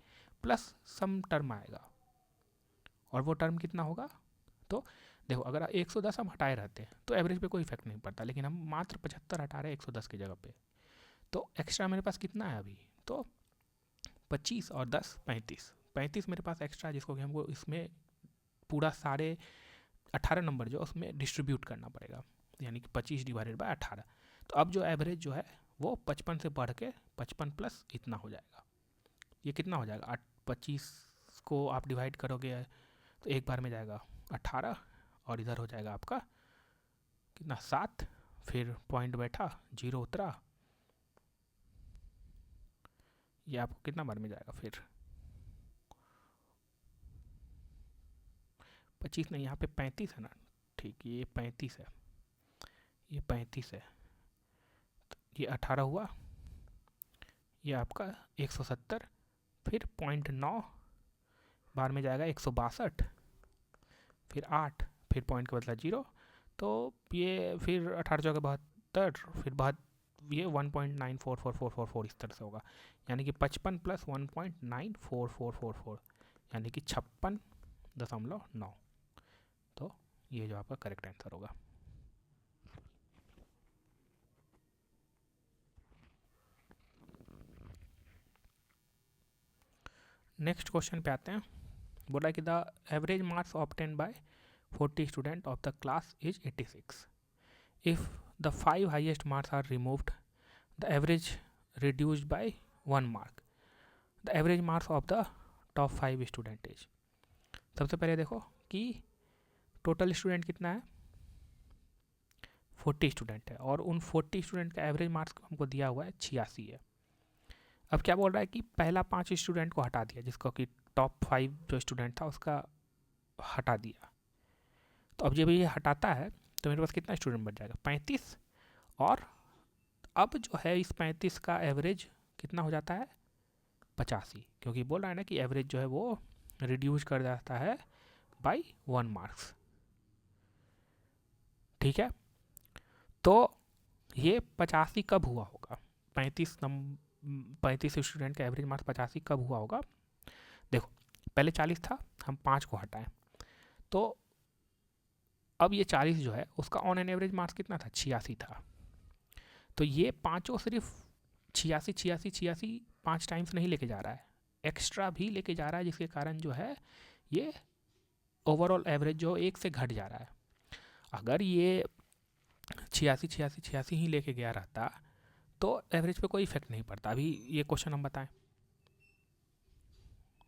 प्लस सम टर्म आएगा, और वो टर्म कितना होगा, तो देखो अगर 110 हम हटाए रहते तो एवरेज पे कोई इफेक्ट नहीं पड़ता, लेकिन हम मात्र 75 हटा रहे हैं 110 की जगह पे, तो एक्स्ट्रा मेरे पास कितना है अभी, तो 25 और 10 35 मेरे पास एक्स्ट्रा, जिसको कि हमको इसमें पूरा सारे 18 नंबर जो उसमें डिस्ट्रीब्यूट करना पड़ेगा, यानी कि 25 / 18। तो अब जो एवरेज जो है वो 55 से बढ़ के 55 प्लस इतना हो जाएगा। ये कितना हो जाएगा, 25 को आप डिवाइड करोगे तो एक बार में जाएगा 18, और इधर हो जाएगा आपका कितना 7, फिर पॉइंट बैठा 0 उतरा, ये आपको कितना बार में जाएगा, फिर 25 नहीं, यहाँ पे 35 है ना, ठीक, ये 35 है, ये 35 है, तो ये 18 हुआ, ये आपका 170, फिर 0.9 बार में जाएगा 162, फिर 8, फिर पॉइंट का बदला 0, तो ये फिर 1872 फिर बाद ये 1.944444 इस तरह से होगा, यानी कि 55 प्लस 1.944444 यानी कि 56.9। तो ये जो आपका करेक्ट आंसर होगा। नेक्स्ट क्वेश्चन पे आते हैं। बोला कि the average marks obtain by 40 student of the class is 86। If the 5 highest marks are removed, the average reduced by 1 mark, the average marks of the top 5 student is. सबसे पहले देखो कि total student कितना है, 40 student है, और उन 40 student का एवरेज मार्क्स हमको दिया हुआ है 86 है। अब क्या बोल रहा है कि पहला 5 स्टूडेंट को हटा दिया, जिसको कि टॉप 5 जो स्टूडेंट था उसका हटा दिया। तो अब जब ये हटाता है तो मेरे पास कितना स्टूडेंट बच जाएगा, 35। और अब जो है इस 35 का एवरेज कितना हो जाता है, 85, क्योंकि बोल रहा है ना कि एवरेज जो है वो रिड्यूस कर जाता है बाय 1 मार्क्स। ठीक है, तो ये 85 कब हुआ होगा, 35 स्टूडेंट का एवरेज मार्क्स 85 कब हुआ होगा। देखो पहले 40 था, हम 5 को हटाएं, तो अब ये 40 जो है उसका ऑन एन एवरेज मार्क्स कितना था, 86 था। तो ये पाँचों सिर्फ 86 86 86 5 टाइम्स नहीं लेके जा रहा है, एक्स्ट्रा भी लेके जा रहा है, जिसके कारण जो है ये ओवरऑल एवरेज जो 1 से घट जा रहा है। अगर ये 86 86 86 ही लेके गया रहता तो एवरेज पे कोई इफेक्ट नहीं पड़ता। अभी ये क्वेश्चन हम बताएं,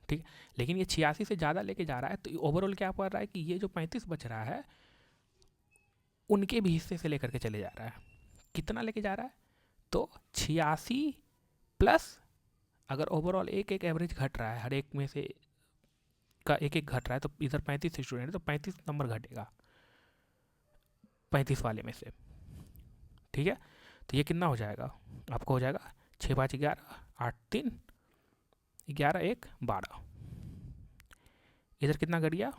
ठीक है, लेकिन ये 86 से ज़्यादा लेके जा रहा है, तो ओवरऑल क्या पड़ रहा है कि ये जो 35 बच रहा है उनके भी हिस्से से लेकर के चले जा रहा है। कितना लेके जा रहा है, तो 86 प्लस, अगर ओवरऑल एक एक एवरेज घट रहा है, हर एक में से का एक एक घट रहा है, तो इधर 35 स्टूडेंट है तो 35 नंबर घटेगा 35 वाले में से। ठीक है, तो ये कितना हो जाएगा, आपको हो जाएगा 6 5 11 8 3 11 1 12। इधर कितना घट गया,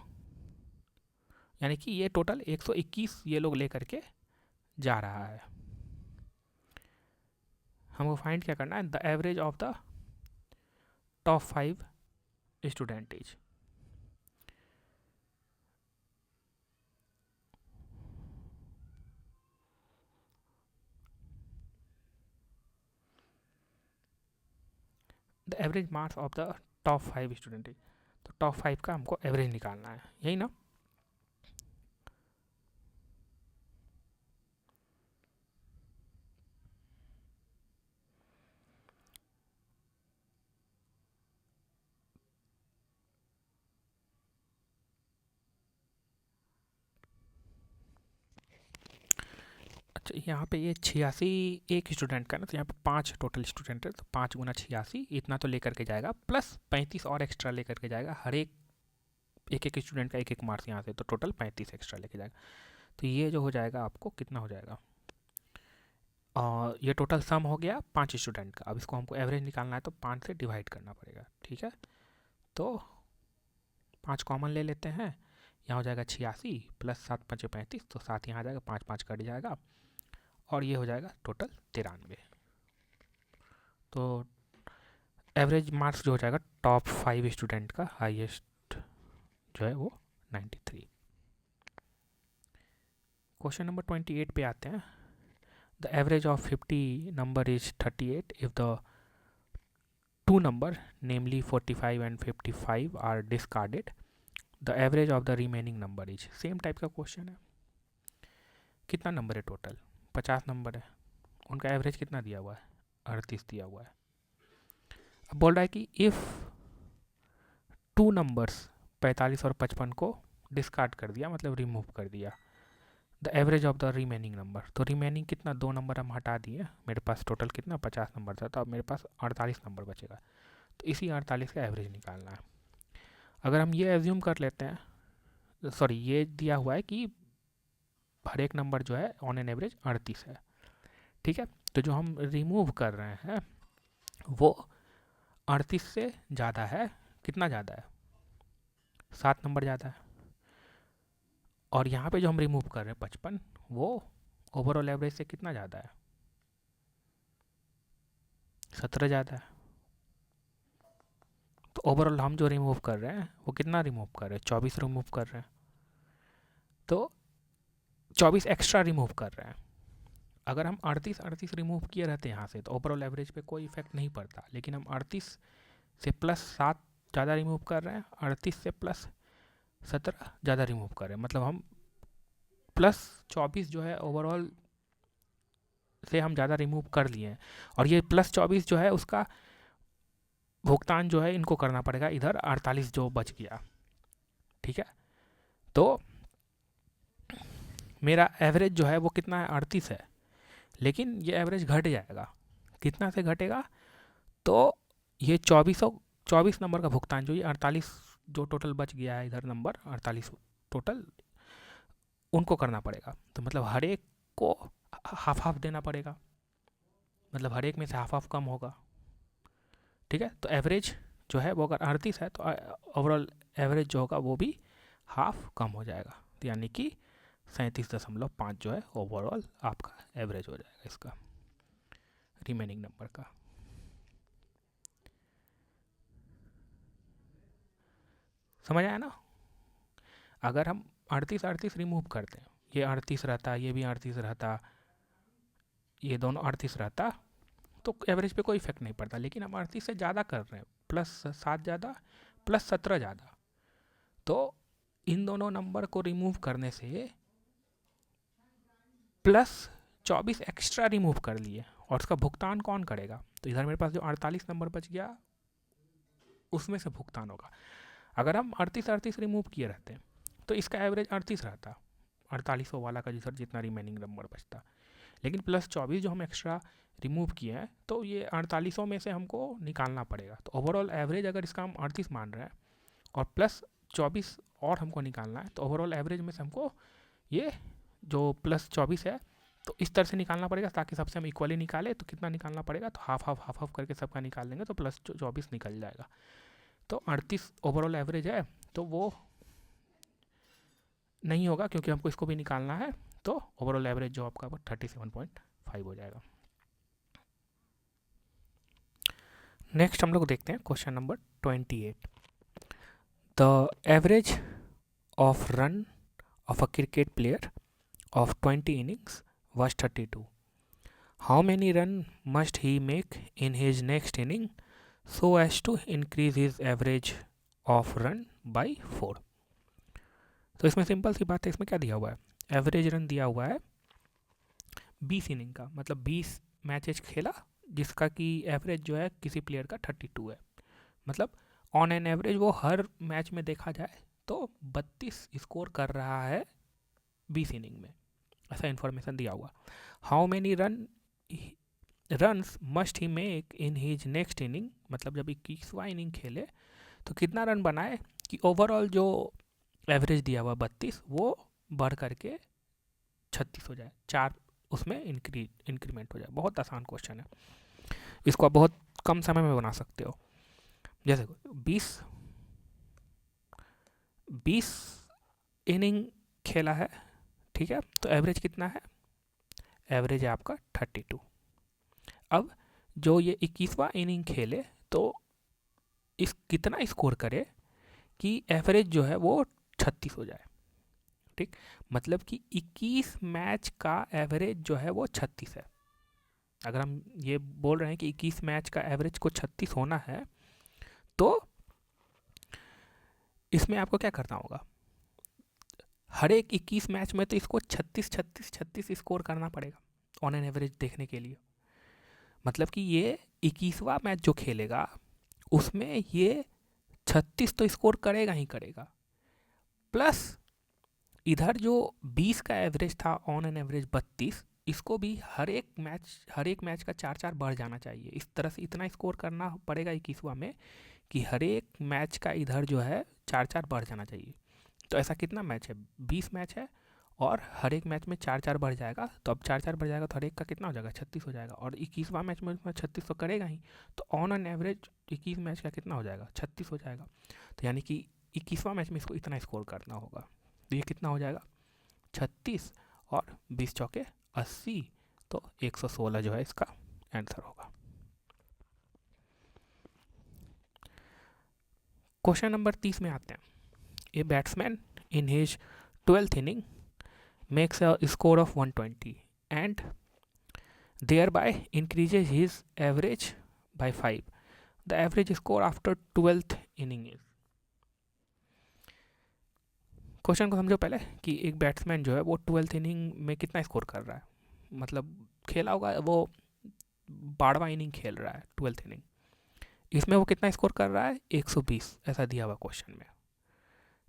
यानी कि ये टोटल 121 ये लोग लेकर के जा रहा है। हमको फाइंड क्या करना है, the average of the top 5 student is. The average marks of the top 5 student is, तो टॉप 5 का हमको एवरेज निकालना है, यही ना। अच्छा, यहाँ पे ये 86 एक स्टूडेंट का ना, तो यहाँ पे 5 टोटल स्टूडेंट है, तो 5 गुना 86 इतना तो लेकर के जाएगा, प्लस 35 और एक्स्ट्रा लेकर के जाएगा, हर एक एक स्टूडेंट का एक एक मार्क्स यहाँ से, तो टोटल 35 एक्स्ट्रा लेके जाएगा। तो ये जो हो जाएगा आपको कितना हो जाएगा, और ये टोटल सम हो गया 5 स्टूडेंट का। अब इसको हमको एवरेज निकालना है तो 5 से डिवाइड करना पड़ेगा। ठीक है, तो 5 कॉमन ले लेते हैं, यहाँ हो जाएगा 86 प्लस 7 5 35, तो 7 यहाँ आ जाएगा, 5 5 कट जाएगा, और ये हो जाएगा टोटल 93। तो एवरेज मार्क्स जो हो जाएगा टॉप 5 स्टूडेंट का हाईएस्ट जो है वो 93। क्वेश्चन नंबर 28 पे आते हैं। The average of 50 number is 38 if the two number namely 45 and 55 are discarded, the average of the remaining number is। Same type का क्वेश्चन है। कितना नंबर है टोटल, 50 नंबर है, उनका एवरेज कितना दिया हुआ है, 38 दिया हुआ है। अब बोल रहा है कि इफ़ टू नंबर्स 45 और 55 को डिस्कार्ड कर दिया, मतलब रिमूव कर दिया, the average of the remaining number, तो रिमेनिंग कितना, 2 नंबर हम हटा दिए, मेरे पास टोटल कितना 50 नंबर था, तो अब मेरे पास 48 नंबर बचेगा, तो इसी 48 का एवरेज निकालना है। अगर हम ये एज्यूम कर लेते हैं, सॉरी ये दिया हुआ है कि हर एक नंबर जो है ऑन एन एवरेज 38 है। ठीक है, तो जो हम रिमूव कर रहे हैं वो 38 से ज़्यादा है, कितना ज़्यादा है, 7 नंबर ज़्यादा है, और यहाँ पे जो हम रिमूव कर रहे हैं 55, वो ओवरऑल एवरेज से कितना ज़्यादा है? 17 ज़्यादा है। तो ओवरऑल हम जो रिमूव कर रहे हैं वो कितना रिमूव कर रहे हैं? 24 रिमूव कर रहे हैं। तो 24 एक्स्ट्रा रिमूव कर रहे हैं। अगर हम 38 रिमूव किए रहते यहाँ से तो ओवरऑल एवरेज पे कोई इफेक्ट नहीं पड़ता, लेकिन हम 38 से प्लस 7 ज़्यादा रिमूव कर रहे हैं, 38 से प्लस 17 ज़्यादा रिमूव कर रहे हैं, मतलब हम प्लस 24 जो है ओवरऑल से हम ज़्यादा रिमूव कर लिए हैं। और ये प्लस 24 जो है उसका भुगतान जो है इनको करना पड़ेगा इधर 48 जो बच गया। ठीक है, तो मेरा एवरेज जो है वो कितना है? 38 है, लेकिन ये एवरेज घट जाएगा। कितना से घटेगा? तो ये 24 नंबर का भुगतान जो ये 48 जो टोटल बच गया है इधर नंबर 48 टोटल, उनको करना पड़ेगा। तो मतलब हर एक को हाफ हाफ देना पड़ेगा, मतलब हर एक में से हाफ हाफ कम होगा। ठीक है, तो एवरेज जो है वो अगर 38 है तो ओवरऑल एवरेज जो होगा वो भी हाफ कम हो जाएगा। तो यानी कि 37.5 जो है ओवरऑल आपका एवरेज हो जाएगा इसका रिमेनिंग नंबर का। समझ आया ना? अगर हम 38 रिमूव करते हैं, ये 38 रहता, ये भी 38 रहता, ये दोनों 38 रहता, तो एवरेज पे कोई इफेक्ट नहीं पड़ता। लेकिन हम 38 से ज़्यादा कर रहे हैं, प्लस 7 ज़्यादा, प्लस 17 ज़्यादा, तो इन दोनों नंबर को रिमूव करने से प्लस 24 एक्स्ट्रा रिमूव कर लिए, और उसका भुगतान कौन करेगा? तो इधर मेरे पास जो 48 नंबर बच गया उसमें से भुगतान होगा। अगर हम 38 रिमूव किए रहते हैं तो इसका एवरेज 38 रहता, 48 वाला का जिधर जितना रिमेनिंग नंबर बचता। लेकिन प्लस 24 जो हम एक्स्ट्रा रिमूव किए हैं तो ये 48 में से हमको निकालना पड़ेगा। तो ओवरऑल एवरेज अगर इसका हम 38 मान रहे हैं और प्लस 24 और हमको निकालना है, तो ओवरऑल एवरेज में से हमको ये जो प्लस 24 है तो इस तरह से निकालना पड़ेगा ताकि सबसे हम इक्वली निकाले। तो कितना निकालना पड़ेगा? तो हाफ हाफ हाफ हाफ करके सबका निकाल लेंगे तो प्लस 24 निकल जाएगा। तो 38 ओवरऑल एवरेज है, तो वो नहीं होगा क्योंकि हमको इसको भी निकालना है। तो ओवरऑल एवरेज जो आपका 37.5 हो जाएगा। नेक्स्ट हम लोग देखते हैं question number 28। The average of run of a cricket player of 20 innings was 32. How many runs must he make in his next inning so as to increase his average of run by 4? तो इसमें simple सी बात है, इसमें क्या दिया हुआ है? Average run दिया हुआ है 20 इनिंग का, मतलब 20 मैचेज खेला जिसका कि एवरेज जो है किसी प्लेयर का 32 है। मतलब ऑन एन एवरेज वो हर मैच में देखा जाए तो 32 स्कोर कर रहा है 20 इनिंग में, ऐसा इन्फॉर्मेशन दिया हुआ। How many runs must he make in his next inning, मतलब जब 21वां इनिंग खेले तो कितना रन बनाए कि ओवरऑल जो एवरेज दिया हुआ 32 वो बढ़ करके 36 हो जाए, 4 उसमें इंक्रीमेंट हो जाए। बहुत आसान क्वेश्चन है, इसको आप बहुत कम समय में बना सकते हो। जैसे 20 इनिंग खेला है, ठीक है, तो एवरेज कितना है? एवरेज है आपका 32। अब जो ये 21वां इनिंग खेले तो इस कितना स्कोर करे कि एवरेज जो है वो 36 हो जाए। ठीक, मतलब कि 21 मैच का एवरेज जो है वो 36 है। अगर हम ये बोल रहे हैं कि 21 मैच का एवरेज को 36 होना है तो इसमें आपको क्या करना होगा? हर एक 21 मैच में तो इसको 36 स्कोर करना पड़ेगा ऑन एन एवरेज देखने के लिए। मतलब कि ये 21वां मैच जो खेलेगा उसमें ये 36 तो स्कोर करेगा ही करेगा, प्लस इधर जो 20 का एवरेज था ऑन एन एवरेज 32, इसको भी हर एक मैच का 4 बढ़ जाना चाहिए। इस तरह से इतना स्कोर करना पड़ेगा 21वां में कि हर एक मैच का इधर जो है 4 बढ़ जाना चाहिए। तो ऐसा कितना मैच है? 20 मैच है और हर एक मैच में 4 बढ़ जाएगा, तो अब 4 बढ़ जाएगा तो हर एक का कितना हो जाएगा? 36 हो जाएगा। और 21वां मैच में 36 तो करेगा ही, तो ऑन एन एवरेज 21 मैच का कितना हो जाएगा? 36 हो जाएगा। तो यानी कि 21वां मैच में इसको इतना स्कोर करना होगा, तो ये कितना हो जाएगा? 36 और 20 चौके 80, तो 116 जो है इसका आंसर होगा। क्वेश्चन नंबर 30 में आते हैं। A batsman in his 12th inning makes a score of 120 and thereby increases his average by 5. The average score after 12th inning is। Question को समझो पहले कि एक बैट्समैन जो है वो 12th इनिंग में कितना स्कोर कर रहा है, मतलब खेला होगा वो 12वां इनिंग खेल रहा है 12th इनिंग, इसमें वो कितना स्कोर कर रहा है 120, ऐसा दिया हुआ क्वेश्चन में,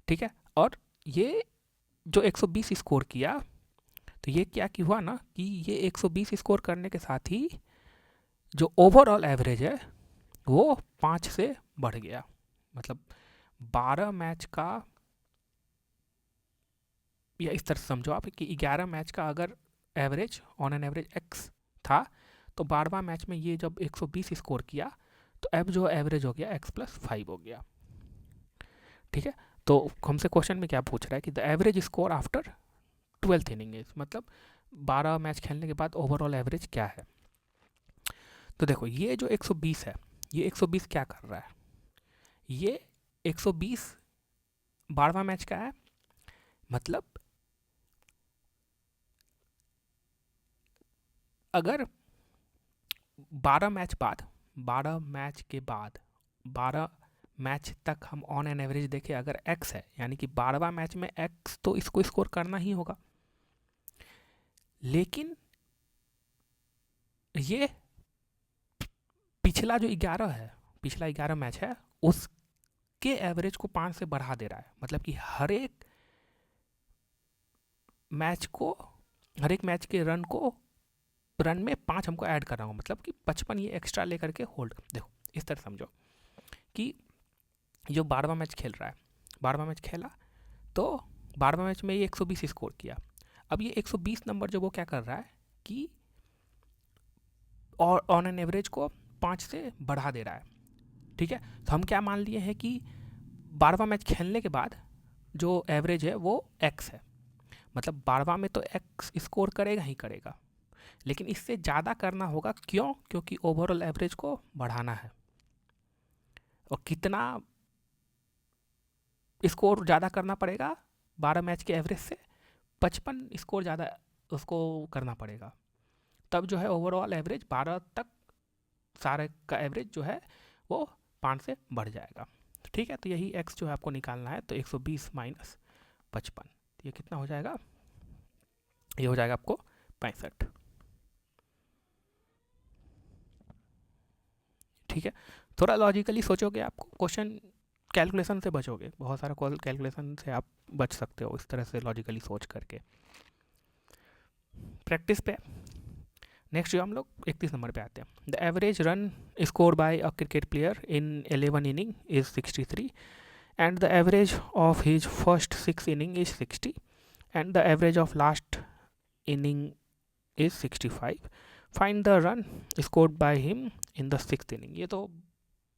ठीक है। और ये जो 120 स्कोर किया, तो ये क्या की हुआ ना कि ये 120 स्कोर करने के साथ ही जो ओवरऑल एवरेज है वो 5 से बढ़ गया, मतलब 12 मैच का, या इस तरह समझो आप कि 11 मैच का अगर average on an average x था, तो 12वां मैच में ये जब 120 स्कोर किया तो अब जो एवरेज हो गया x+5 हो गया, ठीक है। तो हमसे क्वेश्चन में क्या पूछ रहा है कि the average score after 12th inning is, मतलब 12 मैच खेलने के बाद ओवरऑल एवरेज क्या है। तो देखो ये जो 120 है, ये 120 क्या कर रहा है, ये 120 12वां मैच का है, मतलब अगर 12 मैच बाद 12 मैच के बाद 12 मैच तक हम ऑन एन एवरेज देखें, अगर x है, यानी कि 12वां मैच में x तो इसको स्कोर करना ही होगा, लेकिन ये पिछला जो 11 है, पिछला 11 मैच है, उसके एवरेज को 5 से बढ़ा दे रहा है, मतलब कि हर एक मैच के रन में 5 हमको ऐड कर रहा हूँ, मतलब कि 55 ये एक्स्ट्रा लेकर के होल्ड। देखो इस तरह समझो कि जो 12वां मैच खेल रहा है, 12वां मैच खेला तो 12वां मैच में ये 120 स्कोर किया, अब ये 120 नंबर जो वो क्या कर रहा है कि और ऑन एन एवरेज को 5 से बढ़ा दे रहा है, ठीक है। तो हम क्या मान लिए हैं कि 12वां मैच खेलने के बाद जो एवरेज है वो x है, मतलब 12वां में तो x स्कोर करेगा ही करेगा, लेकिन इससे ज़्यादा करना होगा, क्यों, क्योंकि ओवरऑल एवरेज को बढ़ाना है। और कितना स्कोर ज़्यादा करना पड़ेगा 12 मैच के एवरेज से, 55 स्कोर ज़्यादा उसको करना पड़ेगा, तब जो है ओवरऑल एवरेज 12 तक सारे का एवरेज जो है वो 5 से बढ़ जाएगा, ठीक है। तो यही x जो है आपको निकालना है, तो 120 माइनस 55, ये कितना हो जाएगा, ये हो जाएगा आपको 65, ठीक है। थोड़ा लॉजिकली सोचोगे आप क्वेश्चन, कैलकुलेशन से बचोगे, बहुत सारा कैलकुलेशन से आप बच सकते हो इस तरह से लॉजिकली सोच करके। प्रैक्टिस पे नेक्स्ट जो हम लोग 31 नंबर पे आते हैं। The average run score bye a cricket player in 11 inning is 63 and the average of his first 6 inning is 60 and the average of last inning is 65। Find the run scored by him in the 6th inning. ये तो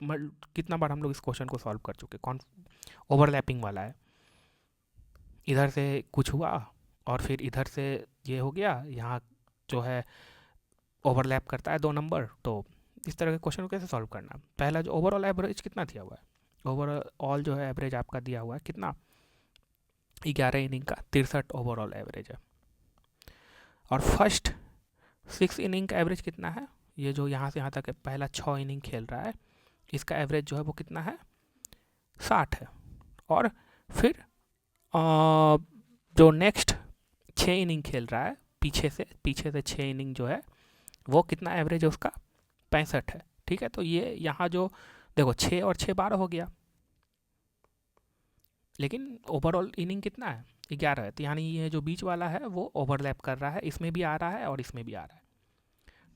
कितना बार हम लोग इस question को solve कर चुके, कौन ओवरलैपिंग वाला है, इधर से कुछ हुआ और फिर इधर से ये हो गया, यहाँ जो है ओवरलैप करता है 2 नंबर, तो इस तरह के क्वेश्चन को कैसे सॉल्व करना। पहला जो ओवरऑल एवरेज कितना दिया हुआ है, ओवरऑल जो है एवरेज आपका दिया हुआ है कितना, 11 इनिंग का 63 ओवरऑल एवरेज है, और फर्स्ट 6 इनिंग का एवरेज कितना है, ये जो यहाँ से यहाँ तक पहला 6 इनिंग खेल रहा है, इसका एवरेज जो है वो कितना है 60 है, और फिर जो नेक्स्ट 6 इनिंग खेल रहा है पीछे से 6 इनिंग जो है वो कितना एवरेज है उसका 65 है, ठीक है। तो ये यहाँ जो देखो 6 और 6 12 हो गया, लेकिन ओवरऑल इनिंग कितना है 11 है, तो यानी ये जो बीच वाला है वो ओवरलैप कर रहा है, इसमें भी आ रहा है और इसमें भी आ रहा है,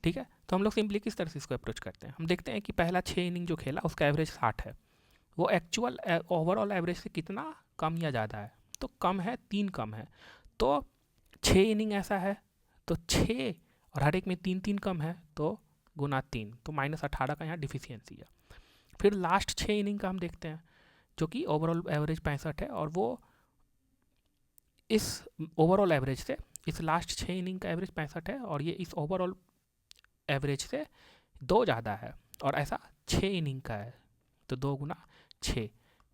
ठीक है। तो हम लोग सिंपली किस तरह से इसको अप्रोच करते हैं, हम देखते हैं कि पहला 6 इनिंग जो खेला उसका एवरेज 60 है, वो एक्चुअल ओवरऑल एवरेज से कितना कम या ज़्यादा है, तो कम है, 3 कम है, तो 6 इनिंग ऐसा है तो 6 और हर एक में 3 3 कम है, तो गुना 3, तो -18 का यहाँ डिफिशियंसी है। फिर लास्ट 6 इनिंग का हम देखते हैं जो कि ओवरऑल एवरेज 65 है, और वो इस ओवरऑल एवरेज से इस लास्ट 6 इनिंग का एवरेज 65 है और ये इस ओवरऑल एवरेज से 2 ज़्यादा है और ऐसा 6 इनिंग का है, तो 2 गुना 6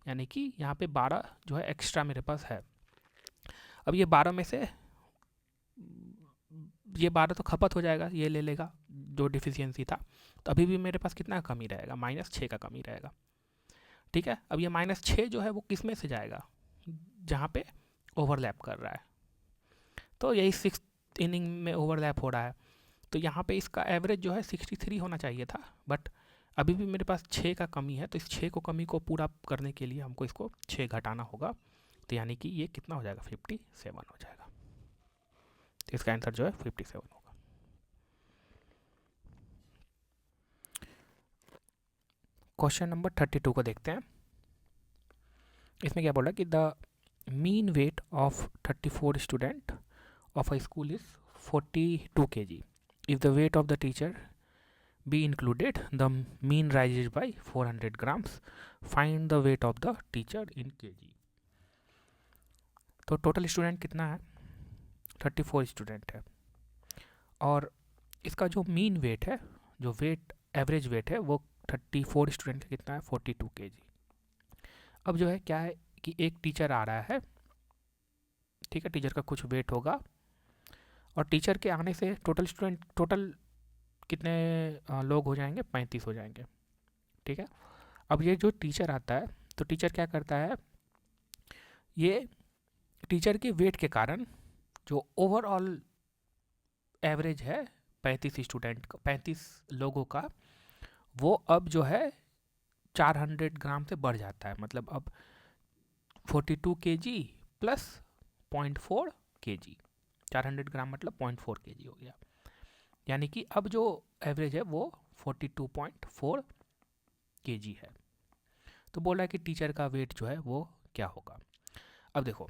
यानी कि यहाँ पे 12 जो है एक्स्ट्रा मेरे पास है। अब ये 12 में से ये 12 तो खपत हो जाएगा, ये ले लेगा जो डिफिशियंसी था, तो अभी भी मेरे पास कितना कमी रहेगा, -6 का कमी रहेगा। ठीक है, अब ये -6 जो है वो किस में से जाएगा, जहाँ पे ओवरलैप कर रहा है, तो यही 6 इनिंग में ओवरलैप हो रहा है, तो यहाँ पे इसका एवरेज जो है 63 होना चाहिए था, बट अभी भी मेरे पास 6 का कमी है, तो इस 6 को कमी को पूरा करने के लिए हमको इसको 6 घटाना होगा, तो यानी कि ये कितना हो जाएगा, 57 हो जाएगा। तो इसका आंसर जो है 57 होगा। क्वेश्चन नंबर 32 को देखते हैं। इसमें क्या बोला कि the mean weight of 34 student of a school is 42 kg. If the weight of the teacher be included, the mean rises by 400 grams. Find the weight of the teacher in kg. तो total student कितना है, 34 student है और इसका जो mean wait है, जो wait average weight है वो 34 स्टूडेंट का कितना है, 42 kg. अब जो है क्या है कि एक टीचर आ रहा है, ठीक है, टीचर का कुछ वेट होगा और टीचर के आने से टोटल कितने लोग हो जाएंगे, 35 हो जाएंगे। ठीक है, अब ये जो टीचर आता है तो टीचर क्या करता है, ये टीचर के वेट के कारण जो ओवरऑल एवरेज है 35 लोगों का, वो अब जो है 400 ग्राम से बढ़ जाता है। मतलब अब 42 kg प्लस 0.4 kg, 400 ग्राम मतलब 0.4 kg हो गया, यानी कि अब जो एवरेज है वो 42.4 kg है। तो बोला कि टीचर का वेट जो है वो क्या होगा। अब देखो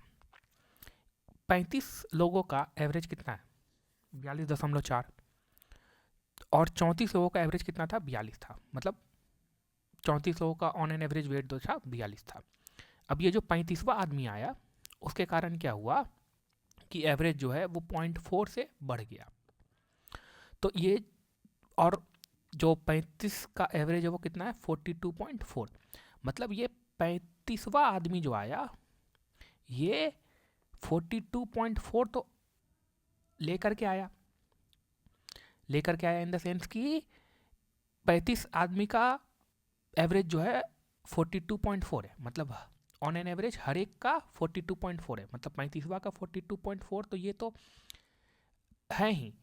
35 लोगों का एवरेज कितना है, 42.4, और 34 लोगों का एवरेज कितना था, 42 था, मतलब 34 लोगों का ऑन एन एवरेज वेट जो था 42 था। अब ये जो 35वां आदमी आया उसके कारण क्या हुआ कि एवरेज जो है वो 0.4 से बढ़ गया। तो ये और जो 35 का एवरेज है वो कितना है, 42.4, मतलब ये 35वां आदमी जो आया ये 42.4 तो लेकर के आया इन द सेंस कि 35 आदमी का एवरेज जो है 42.4 है, मतलब ऑन एन एवरेज हर एक का 42.4 है, मतलब 35वां का 42.4, तो ये तो है ही,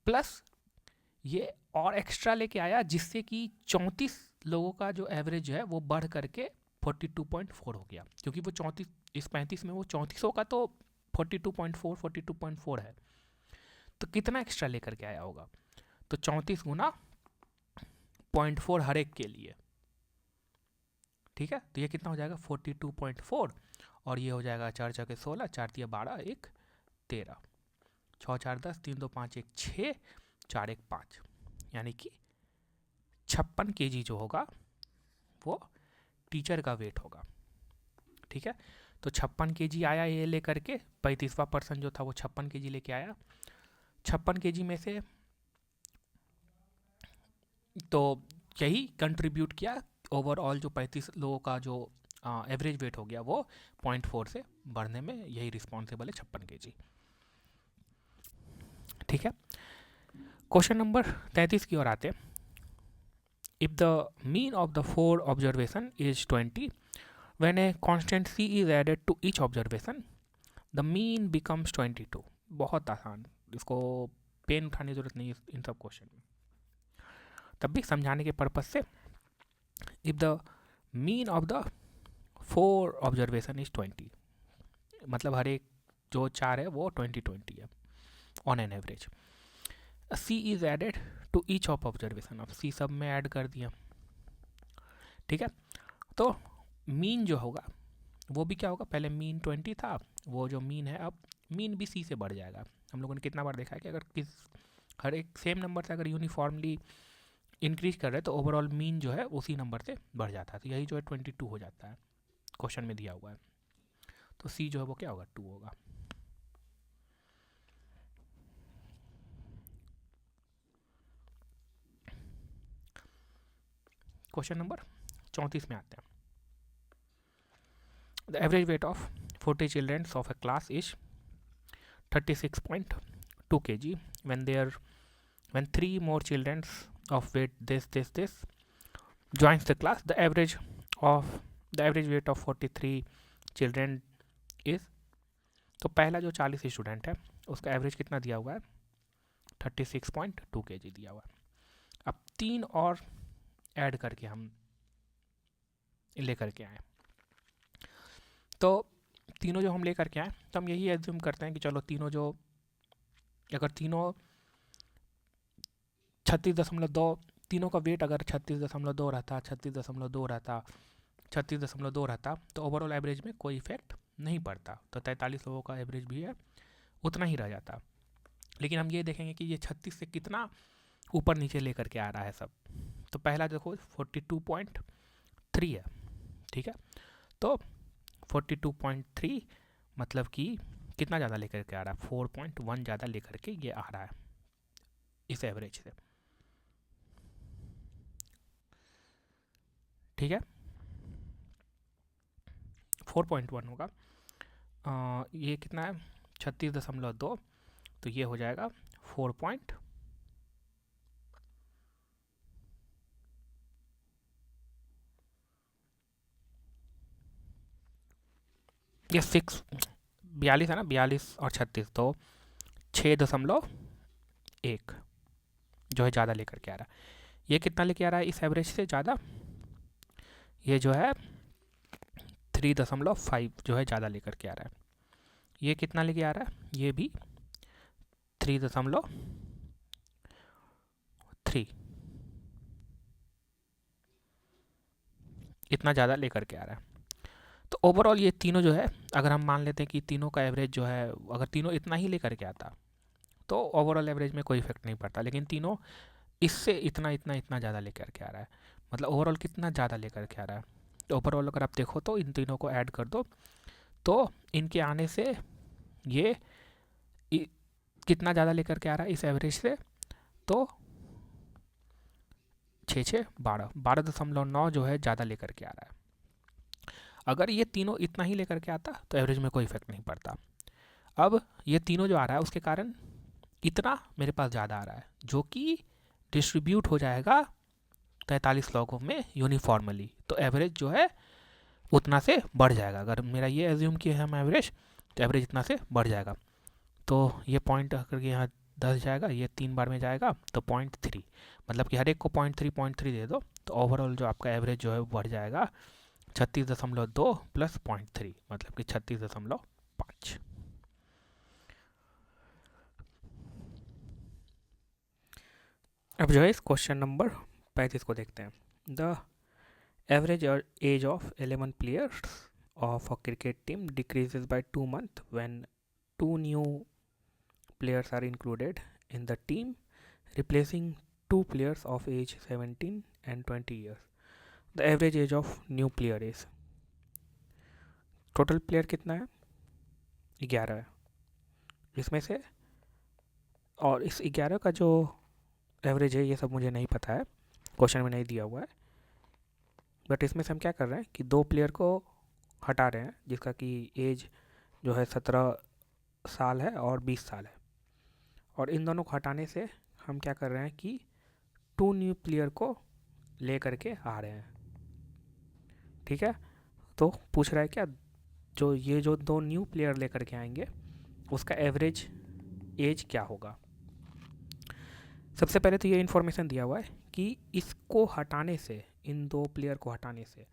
प्लस ये और एक्स्ट्रा लेके आया जिससे कि 34 लोगों का जो एवरेज है वो बढ़ करके 42.4 हो गया, क्योंकि वो 34 इस 35 में वो 34 का तो 42.4 है, तो कितना एक्स्ट्रा लेकर के आया होगा, तो 34 गुना 0.4 हर एक के लिए। ठीक है, तो ये कितना हो जाएगा 42.4 और ये हो जाएगा 4 × 16, 4 × 12, 1 13, 6 × 4 10, 3 2 5 1 6, 4 1 5, यानी कि 56 kg जो होगा वो टीचर का वेट होगा। ठीक है, तो 56 kg आया ये लेकर के, 35वां पर्सन जो था वो 56 kg लेके आया। 56 kg में से तो यही कंट्रीब्यूट किया, ओवरऑल जो 35 लोगों का जो एवरेज वेट हो गया वो 0.4 से बढ़ने में यही रिस्पॉन्सिबल है, 56 kg। ठीक है, क्वेश्चन नंबर 33 की ओर आते हैं। If the mean of the 4 observation is 20, when a constant c is added to each observation the mean becomes 22। बहुत आसान, इसको पेन उठाने की जरूरत नहीं है इन सब क्वेश्चन में, तब भी समझाने के पर्पज से। If the mean of the 4 observation is 20, मतलब हर एक जो 4 है वो 20 है on an average. C is added to each of observation, अब सी सब में ऐड कर दिया। ठीक है, तो मीन जो होगा वो भी क्या होगा, पहले मीन 20 था, वो जो मीन है अब मीन भी सी से बढ़ जाएगा। हम लोगों ने कितना बार देखा है कि अगर हर एक सेम नंबर से अगर यूनिफॉर्मली इंक्रीज कर रहे हैं तो ओवरऑल मीन जो है उसी नंबर से बढ़ जाता है, तो यही जो है 22 हो जाता है, क्वेश्चन में दिया हुआ है। तो सी जो है वो क्या होगा, 2 होगा। क्वेश्चन नंबर 34 में आते हैं। The average weight of 40 children of A class is 36.2 kg when 3 more children of weight this joins the class. The average weight of 43 children is, तो पहला जो 40 स्टूडेंट है उसका एवरेज कितना दिया हुआ है 36.2 kg दिया हुआ है। अब 3 और ऐड करके हम लेकर के आए, तो तीनों जो हम लेकर के आए तो हम यही एज्यूम करते हैं कि चलो तीनों जो, अगर तीनों 36.2, तीनों का वेट अगर 36.2 रहता, 36.2 रहता तो ओवरऑल एवरेज में कोई इफेक्ट नहीं पड़ता, तो 43 लोगों का एवरेज भी है उतना ही रह जाता। लेकिन हम ये देखेंगे कि ये 36 से कितना ऊपर नीचे लेकर के आ रहा है सब। तो पहला देखो 42.3 है, ठीक है, तो 42.3 मतलब कि कितना ज़्यादा लेकर के आ रहा है, 4.1 ज़्यादा लेकर के ये आ रहा है इस एवरेज से, ठीक है, 4.1 होगा। ये कितना है 36.2, तो ये हो जाएगा 4. ये 42 है ना, 42 और 36 तो 6.1 जो है ज़्यादा लेकर के आ रहा है। ये कितना लेके आ रहा है इस एवरेज से ज़्यादा, ये जो है 3.5 जो है ज़्यादा लेकर के आ रहा है। ये कितना लेके आ रहा है, ये भी 3.3 इतना ज़्यादा लेकर के आ रहा है। तो ओवरऑल ये तीनों जो है, अगर हम मान लेते हैं कि तीनों का एवरेज जो है, अगर तीनों इतना ही लेकर के आता तो ओवरऑल एवरेज में कोई इफेक्ट नहीं पड़ता, लेकिन तीनों इससे इतना इतना इतना ज़्यादा लेकर के आ रहा है, मतलब ओवरऑल कितना ज़्यादा लेकर के आ रहा है। तो ओवरऑल अगर आप देखो तो इन तीनों को ऐड कर दो तो इनके आने से ये कितना ज़्यादा लेकर के आ रहा है इस एवरेज से, तो 12.9 जो है ज़्यादा लेकर के आ रहा है। अगर ये तीनों इतना ही लेकर के आता तो एवरेज में कोई इफेक्ट नहीं पड़ता। अब ये तीनों जो आ रहा है उसके कारण इतना मेरे पास ज़्यादा आ रहा है, जो कि डिस्ट्रीब्यूट हो जाएगा 43 लोगों में यूनिफॉर्मली, तो एवरेज जो है उतना से बढ़ जाएगा। अगर मेरा ये एज्यूम किया हम एवरेज, तो एवरेज इतना से बढ़ जाएगा। तो ये पॉइंट अगर यहाँ 10 जाएगा, ये 3 बार में जाएगा तो 0.3, मतलब कि हर एक को 0.3 दे दो, तो ओवरऑल जो आपका एवरेज जो है बढ़ जाएगा 36.2 प्लस 0.3 मतलब कि 36.5। अब जो है इस क्वेश्चन नंबर 35 को देखते हैं। The average age of 11 players of a cricket team decreases bye 2 months when 2 new players are included in the team, replacing 2 players of age 17 and 20 years. The average age of new player is, total player कितना है 11 है इसमें से, और इस 11 का जो average है ये सब मुझे नहीं पता है, क्वेश्चन में नहीं दिया हुआ है, बट इसमें से हम क्या कर रहे हैं कि 2 प्लेयर को हटा रहे हैं जिसका कि एज जो है 17 साल है और 20 साल है, और इन दोनों को हटाने से हम क्या कर रहे हैं कि 2 न्यू प्लेयर को ले करके आ रहे हैं, ठीक है। तो पूछ रहा है क्या, जो 2 न्यू प्लेयर लेकर के आएंगे उसका एवरेज एज क्या होगा। सबसे पहले तो ये इन्फॉर्मेशन दिया हुआ है कि इसको हटाने से, इन 2 प्लेयर को हटाने से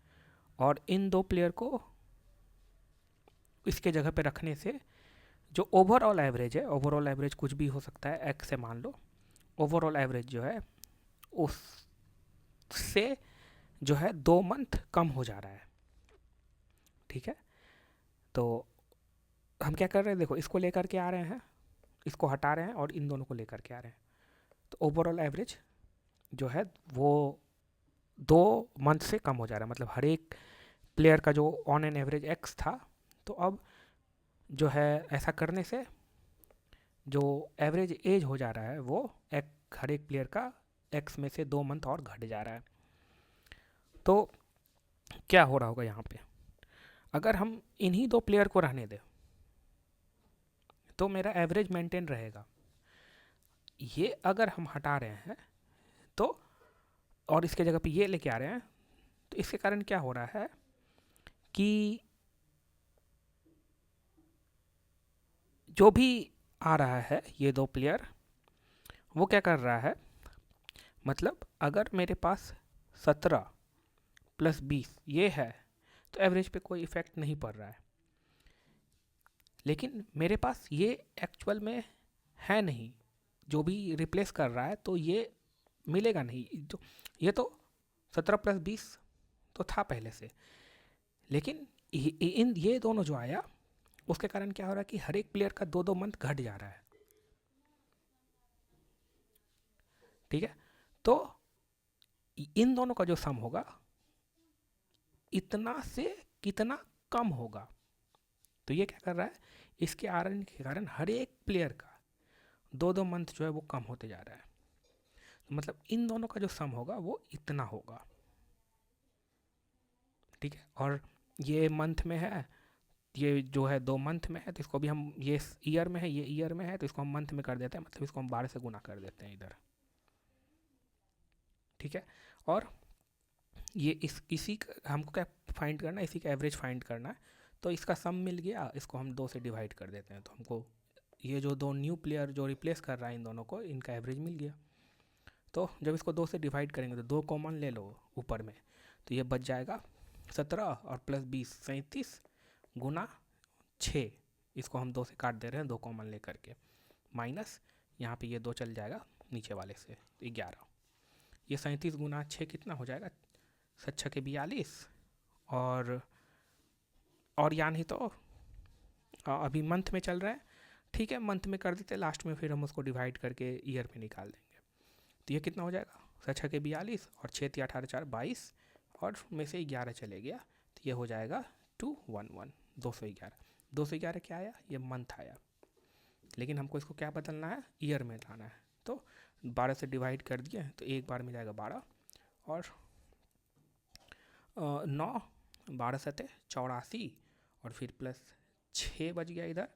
और इन 2 प्लेयर को इसके जगह पे रखने से जो ओवरऑल एवरेज है, ओवरऑल एवरेज कुछ भी हो सकता है, एक्स से मान लो, ओवरऑल एवरेज जो है उससे जो है 2 मंथ कम हो जा रहा है, ठीक है। तो हम क्या कर रहे हैं, देखो इसको लेकर के आ रहे हैं, इसको हटा रहे हैं और इन दोनों को लेकर के आ रहे हैं, तो ओवरऑल एवरेज जो है वो 2 मंथ से कम हो जा रहा है, मतलब हर एक प्लेयर का जो ऑन एन एवरेज एक्स था, तो अब जो है ऐसा करने से जो एवरेज एज हो जा रहा है वो हर एक प्लेयर का एक्स में से 2 मंथ और घट जा रहा है। तो क्या हो रहा होगा यहाँ पे, अगर हम इन्हीं दो प्लेयर को रहने दें तो मेरा एवरेज मेंटेन रहेगा। ये अगर हम हटा रहे हैं तो, और इसके जगह पे ये लेके आ रहे हैं, तो इसके कारण क्या हो रहा है कि जो भी आ रहा है ये दो प्लेयर, वो क्या कर रहा है, मतलब अगर मेरे पास 17 + 20 ये है तो एवरेज पे कोई इफेक्ट नहीं पड़ रहा है। लेकिन मेरे पास ये एक्चुअल में है नहीं, जो भी रिप्लेस कर रहा है तो ये मिलेगा नहीं। जो ये तो 17 + 20 तो था पहले से, लेकिन इन ये दोनों जो आया उसके कारण क्या हो रहा है कि हर एक प्लेयर का 2-2 मंथ घट जा रहा है। ठीक है, तो इन दोनों का जो सम होगा इतना से कितना कम होगा। तो ये क्या कर रहा है, इसके आने के कारण हर एक प्लेयर का 2-2 मंथ जो है वो कम होते जा रहा है। तो मतलब इन दोनों का जो सम होगा वो इतना होगा। ठीक है, और ये मंथ में है, ये जो है 2 मंथ में है, तो इसको भी हम, ये ईयर में है, ये ईयर में है, तो इसको हम मंथ में कर देते हैं, मतलब इसको हम 12 से गुना कर देते हैं इधर। ठीक है, और ये इसी हमको क्या फाइंड करना है, इसी का एवरेज फाइंड करना है। तो इसका सम मिल गया, इसको हम 2 से डिवाइड कर देते हैं, तो हमको ये जो दो न्यू प्लेयर जो रिप्लेस कर रहा है इन दोनों को, इनका एवरेज मिल गया। तो जब इसको 2 से डिवाइड करेंगे तो 2 कॉमन ले लो ऊपर में, तो ये बच जाएगा 17 और +20 37 गुना 6, इसको हम 2 से काट दे रहे हैं 2 कॉमन ले करके, माइनस यहाँ पे ये 2 चल जाएगा नीचे वाले से 11। ये 37 गुना 6 कितना हो जाएगा, 7 के 42, और या नहीं तो अभी मंथ में चल रहा है, ठीक है मंथ में कर देते, लास्ट में फिर हम उसको डिवाइड करके ईयर में निकाल देंगे। तो ये कितना हो जाएगा, 7 के 42 और 6 × 18 = 4 22, और में से 11 चले गया, तो ये हो जाएगा 211 211। 211 क्या आया, ये मंथ आया, लेकिन हमको इसको क्या बदलना है, ईयर में लाना है। तो 12 से डिवाइड कर दिए तो एक बार में जाएगा 12, और 9 12 7 84, और फिर +6 बच गया इधर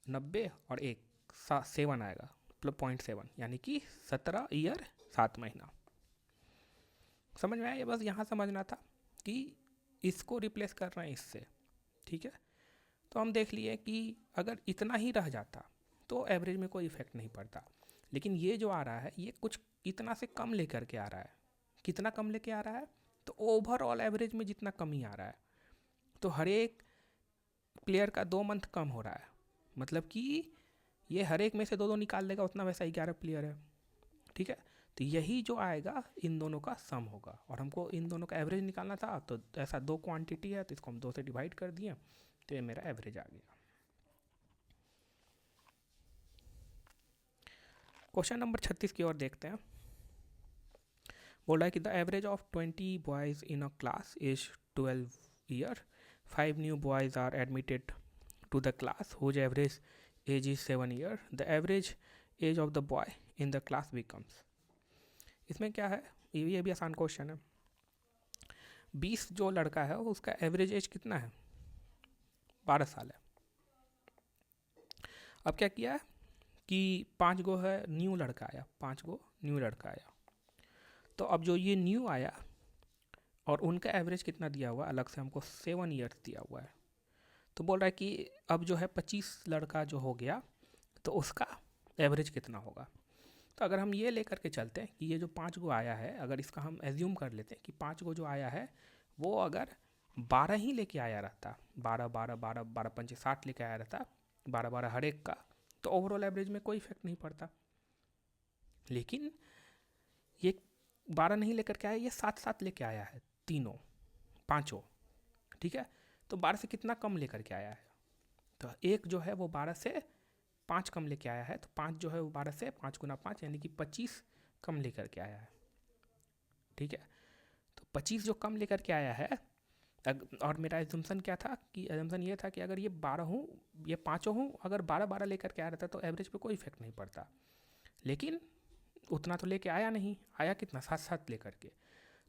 90, और 1 7 आएगा +0.7, यानी कि 17 ईयर 7 महीना। समझ में आया, ये बस यहाँ समझना था कि इसको रिप्लेस कर रहे हैं इससे। ठीक है, तो हम देख लिए कि अगर इतना ही रह जाता तो एवरेज में कोई इफेक्ट नहीं पड़ता, लेकिन ये जो आ रहा है ये कुछ इतना से कम लेकर के आ रहा है। कितना कम लेके आ रहा है, तो ओवरऑल एवरेज में जितना कमी आ रहा है, तो हर एक प्लेयर का 2 मंथ कम हो रहा है, मतलब कि ये हर एक में से 2-2 निकाल लेगा, उतना वैसा 11 प्लेयर है। ठीक है, तो यही जो आएगा इन दोनों का सम होगा, और हमको इन दोनों का एवरेज निकालना था, तो ऐसा 2 क्वांटिटी है तो इसको हम 2 से डिवाइड कर दिए, तो ये मेरा एवरेज आ गया। क्वेश्चन नंबर 36 की ओर देखते हैं। बोल रहा है कि the average of 20 boys in a class is 12 year, 5 new boys are admitted to the class whose average age is 7 year, the average age of the boy in the class becomes. इसमें क्या है, ये भी आसान question है। 20 जो लड़का है उसका एवरेज एज कितना है, 12 साल है। अब क्या किया है कि 5 गो है न्यू लड़का आया, 5 गो न्यू लड़का आया, तो अब जो ये न्यू आया और उनका एवरेज कितना दिया हुआ अलग से हमको 7 ईयर्स दिया हुआ है। तो बोल रहा है कि अब जो है 25 लड़का जो हो गया तो उसका एवरेज कितना होगा। तो अगर हम ये लेकर के चलते हैं कि ये जो 5 गो आया है, अगर इसका हम एज्यूम कर लेते हैं कि 5 गो जो आया है वो अगर 12 ही लेके आया रहता, 12 12 12 12 5 60 लेके आया रहता, 12 12 हर एक का, तो ओवरऑल एवरेज में कोई इफेक्ट नहीं पड़ता। लेकिन ये 12 नहीं लेकर के आया, ये 7 7 लेके आया है, तीनों पाँचों। ठीक है, तो 12 से कितना कम लेकर के आया है, तो एक जो है वो 12 से 5 कम लेके आया है, तो 5 जो है वो 12 से 5 × 5 यानी कि 25 कम लेकर के आया है। ठीक है, तो 25 जो कम लेकर के आया है, और मेरा एजम्पशन क्या था कि एजम्पशन ये था कि अगर ये 12 हूँ, ये पाँचों हूँ, अगर 12 12 लेकर के आया रहता तो एवरेज पे कोई इफेक्ट नहीं पड़ता, लेकिन उतना तो लेके आया नहीं, आया कितना 7 7 लेकर के,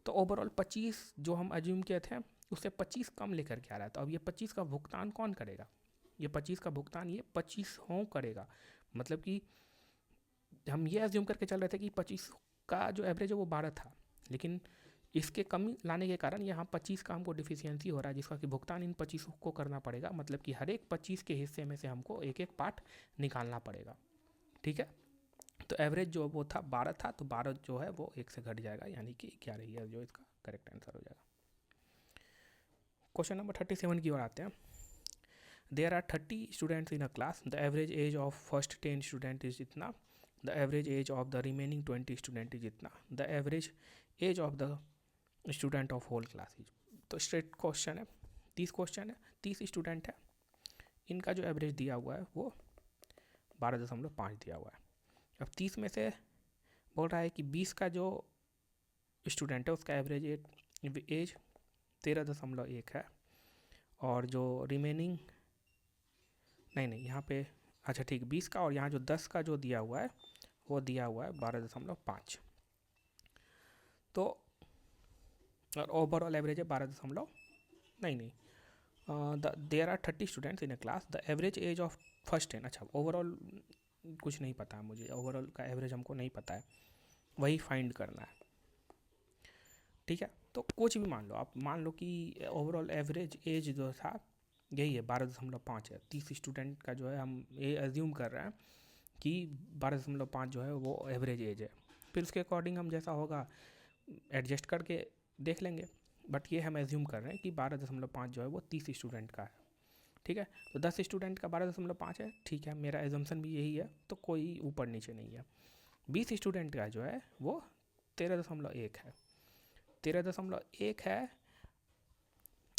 तो ओवरऑल 25 जो हम अज्यूम किए थे उससे 25 कम लेकर के आ रहा है। तो अब ये 25 का भुगतान कौन करेगा? ये 25 का भुगतान ये 25 करेगा। मतलब कि हम ये अज्यूम करके चल रहे थे कि 25 का जो एवरेज है वो 12 था, लेकिन इसके कमी लाने के कारण यहाँ 25 का हमको डिफिशियंसी हो रहा है, जिसका कि भुगतान इन 25 को करना पड़ेगा। मतलब कि हर एक 25 के हिस्से में से हमको एक एक पार्ट निकालना पड़ेगा। ठीक है, तो एवरेज जो वो था 12 था, तो 12 जो है वो 1 से घट जाएगा, यानी कि 11 ही है जो इसका करेक्ट आंसर हो जाएगा। क्वेश्चन नंबर 37 की ओर आते हैं। There are 30 students in a class, the average age of first 10 student is इतना, the average age of the remaining 20 student is इतना, the average age of the student of whole class is. तो straight question है, 30 question है, 30 student है, इनका जो average दिया हुआ है वो 12.5 दिया हुआ है। अब 30 में से बोल रहा है कि 20 का जो स्टूडेंट है उसका एवरेज एज 13.1 है, और जो रिमेनिंग नहीं यहाँ पे अच्छा ठीक 20 का, और यहाँ जो 10 का जो दिया हुआ है वो दिया हुआ है 12.5। तो और ओवरऑल एवरेज है 12 नहीं there are 30 students in a class, the average age of first 10। अच्छा, ओवरऑल कुछ नहीं पता है मुझे, ओवरऑल का एवरेज हमको नहीं पता है, वही फाइंड करना है। ठीक है, तो कुछ भी मान लो आप, मान लो कि ओवरऑल एवरेज एज जो था यही है 12.5 है। 30 स्टूडेंट का जो है हम ये एज्यूम कर रहे हैं कि 12.5 जो है वो एवरेज एज है। फिर उसके अकॉर्डिंग हम जैसा होगा एडजस्ट करके देख लेंगे, बट ये हम एज्यूम कर रहे हैं कि 12.5 जो है वो 30 स्टूडेंट का है। ठीक है, तो 10 स्टूडेंट का 12.5 है, ठीक है, मेरा एजम्पशन भी यही है, तो कोई ऊपर नीचे नहीं है। 20 स्टूडेंट का जो है वो 13.1 है, 13.1 है,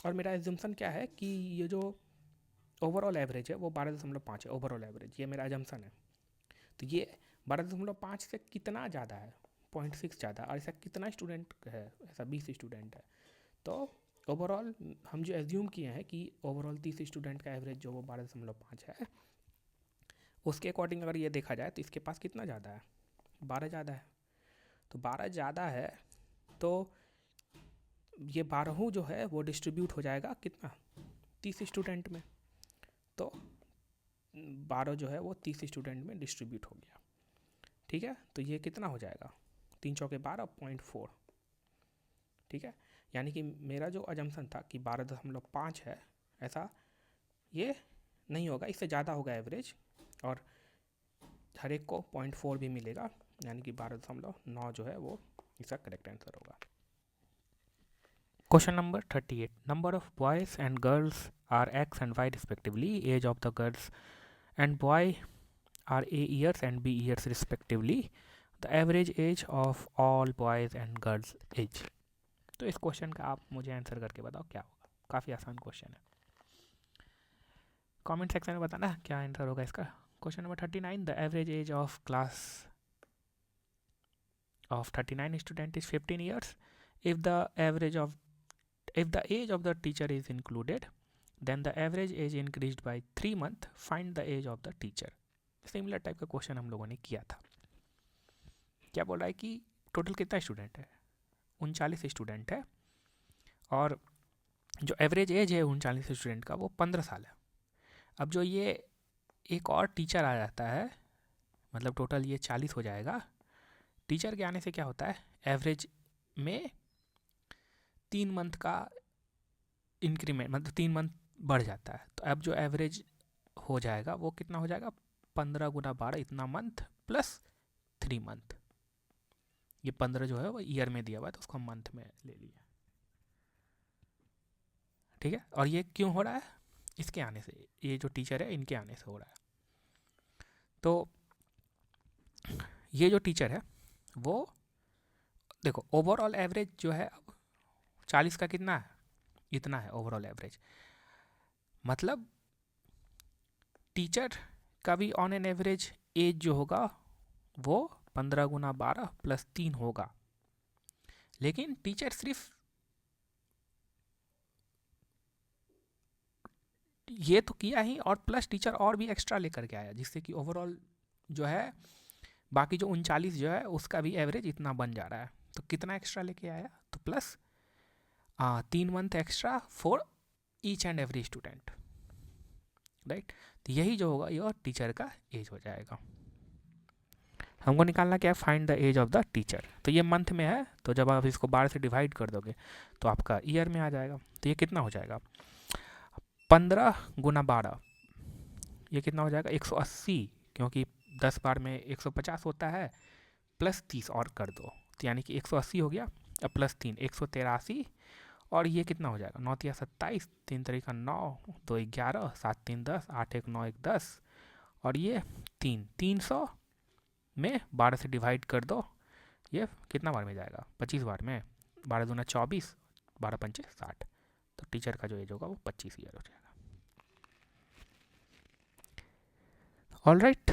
और मेरा एजम्पशन क्या है कि ये जो ओवरऑल एवरेज है वो 12.5 है, ओवरऑल एवरेज, ये मेरा एजम्पशन है। तो ये 12.5 से कितना ज़्यादा है? 0.6 ज़्यादा। और ऐसा कितना स्टूडेंट है? ऐसा 20 स्टूडेंट है। तो ओवरऑल हम जो एज्यूम किए हैं कि ओवरऑल 30 स्टूडेंट का एवरेज जो वो 12.5 है, उसके अकॉर्डिंग अगर ये देखा जाए तो इसके पास कितना ज़्यादा है? 12 ज़्यादा है। तो 12 ज़्यादा है तो ये 12 जो है वो डिस्ट्रीब्यूट हो जाएगा कितना? 30 स्टूडेंट में। तो 12 जो है वो 30 स्टूडेंट में डिस्ट्रीब्यूट हो गया। ठीक है, तो ये कितना हो जाएगा? 3 चौके 12, 0.4। ठीक है, यानी कि मेरा जो अजम्पशन था कि 12.5 है, ऐसा ये नहीं होगा, इससे ज़्यादा होगा एवरेज, और हर एक को 0.4 भी मिलेगा, यानी कि 12.9 जो है वो इसका करेक्ट आंसर होगा। Question number 38, number of boys and girls are X and Y respectively, age of the girls and boy are A years and B years respectively, the average age of all boys and girls age। तो इस question का आप मुझे answer करके बताओ क्या होगा। काफ़ी आसान क्वेश्चन है, कमेंट सेक्शन में बताना क्या आंसर होगा इसका। Question number 39, the average age of class of 39 student is 15 years. If the age of the teacher is included, then the average age increased by 3 months. Find the age of the teacher। Similar type का question हम लोगों ने किया था। क्या बोल रहा है कि टोटल कितना स्टूडेंट है? 39 स्टूडेंट है, और जो एवरेज एज है 39 स्टूडेंट का वो 15 साल है। अब जो ये एक और टीचर आ जाता है, मतलब टोटल ये 40 हो जाएगा। टीचर के आने से क्या होता है? एवरेज में 3 मंथ का इंक्रीमेंट, मतलब 3 मंथ बढ़ जाता है। तो अब जो एवरेज हो जाएगा वो कितना हो जाएगा? 15 गुना 12 इतना मंथ प्लस 3 मंथ। ये 15 जो है वो ईयर में दिया हुआ है, तो उसको हम मंथ में ले लिया। ठीक है, और ये क्यों हो रहा है? इसके आने से, ये जो टीचर है इनके आने से हो रहा है। तो ये जो टीचर है वो देखो, ओवरऑल एवरेज जो है 40 का कितना है? इतना है ओवरऑल एवरेज। मतलब टीचर का भी ऑन एन एवरेज एज जो होगा वो 15 गुना 12 प्लस 3 होगा, लेकिन टीचर सिर्फ ये तो किया ही, और प्लस टीचर और भी एक्स्ट्रा लेकर के आया, जिससे कि ओवरऑल जो है बाकी जो 39 जो है उसका भी एवरेज इतना बन जा रहा है। तो कितना एक्स्ट्रा लेके आया? तो plus 3 month extra for each and every student, right. तो यही जो होगा ये टीचर का एज हो जाएगा। हमको निकालना क्या है, find the age of the teacher. तो ये मंथ में है, तो जब आप इसको 12 से डिवाइड कर दोगे तो आपका ईयर में आ जाएगा। तो ये कितना हो जाएगा, 15 गुना 12, ये कितना हो जाएगा 180, क्योंकि 10 बार में 150 होता है, प्लस 30 और कर दो, तो यानी कि 180 हो गया। अब प्लस 3 183, और ये कितना हो जाएगा 9 या 27, 3 तरीका 9, 2 11, 7 3 10, 8 1 9 1 10, और ये 300 में 12 से डिवाइड कर दो, ये कितना बार में जाएगा 25 बार में, 12 दूना 24, 12 पंचे 60, तो टीचर का जो एज होगा वो 25 ईयर हो जाएगा। ऑल राइट,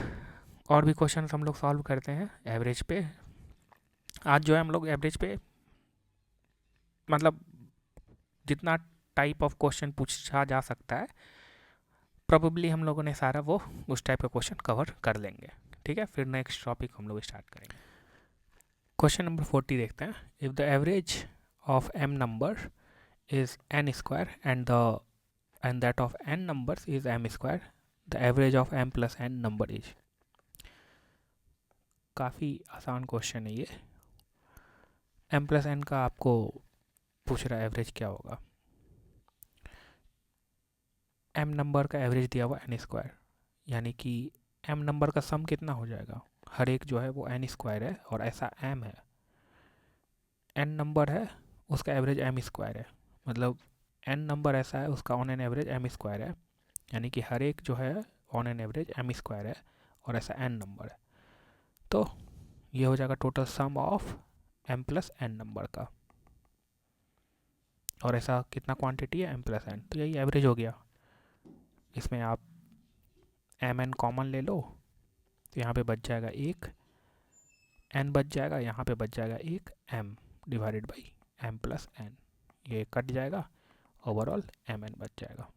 और भी क्वेश्चन हम लोग सॉल्व करते हैं एवरेज पे। आज जो है हम लोग एवरेज पे मतलब जितना टाइप ऑफ क्वेश्चन पूछा जा सकता है प्रोबेबली हम लोगों ने सारा वो उस टाइप का क्वेश्चन कवर कर लेंगे, ठीक है। फिर नेक्स्ट टॉपिक हम लोग स्टार्ट करेंगे। क्वेश्चन नंबर 40 देखते हैं। If the average of m number is n square and that of n numbers is m square, the average of m plus n number is. काफ़ी आसान क्वेश्चन है ये। m plus n का आपको पूछ रहा है एवरेज क्या होगा। m नंबर का एवरेज दिया हुआ n स्क्वायर, यानी कि m नंबर का सम कितना हो जाएगा, हर एक जो है वो n स्क्वायर है, और ऐसा m है, n नंबर है उसका एवरेज m स्क्वायर है, मतलब n नंबर ऐसा है उसका on an average m square है, यानी कि हर एक जो है on an average m square है, और ऐसा n नंबर है। तो ये हो जाएगा total sum of m plus n number का, और ऐसा कितना क्वांटिटी है m प्लस n, तो यही एवरेज हो गया। इसमें आप एम एन कॉमन ले लो, तो यहाँ पे बच जाएगा 1 n, बच जाएगा यहाँ पे बच जाएगा 1 m divided by m plus n, ये कट जाएगा, ओवरऑल एम एन बच जाएगा।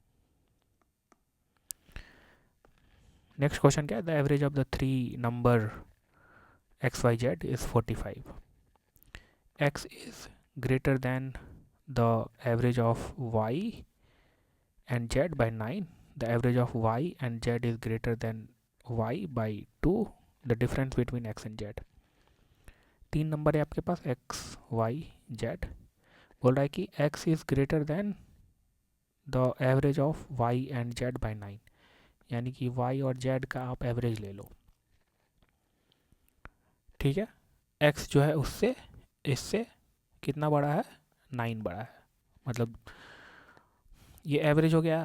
नेक्स्ट क्वेश्चन क्या है, the average of the 3 number x y z is 45, x is greater than the average of y and z by 9, the average of y and z is greater than y by 2, the difference between x and z। 3 number है आपके पास x, y, z, बोल रहा है कि x is greater than the average of y and z by 9, यानी कि y और z का आप एवरेज ले लो, ठीक है। x जो है उससे इससे कितना बड़ा है, 9 बड़ा है, मतलब ये एवरेज हो गया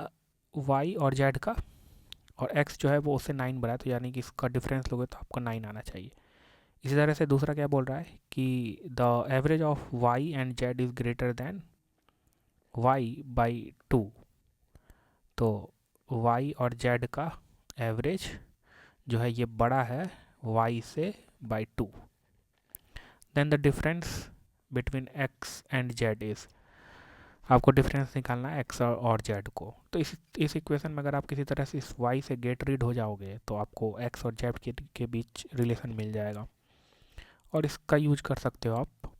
y और z का, और x जो है वो उससे 9 बड़ा है, तो यानी कि इसका डिफरेंस लोगे तो आपको 9 आना चाहिए। इसी तरह से दूसरा क्या बोल रहा है कि the average of y and z is greater then y by 2, तो y और z का एवरेज जो है ये बड़ा है y से by 2, then the difference between x and z is, आपको डिफरेंस निकालना है x और z को। तो इस इक्वेशन में अगर आप किसी तरह से इस y से गेट रीड हो जाओगे तो आपको x और z के बीच रिलेशन मिल जाएगा, और इसका यूज कर सकते हो आप।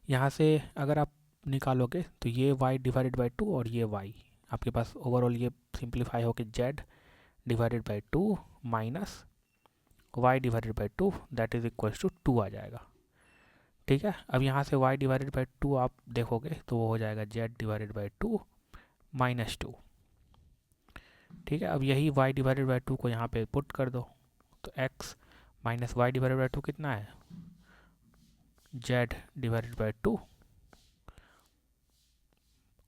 यहाँ से अगर आप निकालोगे तो ये y डिवाइडेड बाई 2 और ये y, आपके पास ओवरऑल ये सिंप्लीफाई होकर z divided by 2 minus y divided by 2 that is equals to 2 आ जाएगा, ठीक है। अब यहाँ से y डिवाइडेड बाई 2 आप देखोगे तो वो हो जाएगा z डिवाइडेड बाई 2 माइनस 2, ठीक है। अब यही y डिवाइडेड बाई 2 को यहाँ पे पुट कर दो, तो x minus y divided by 2 कितना है, z डिवाइडेड बाई 2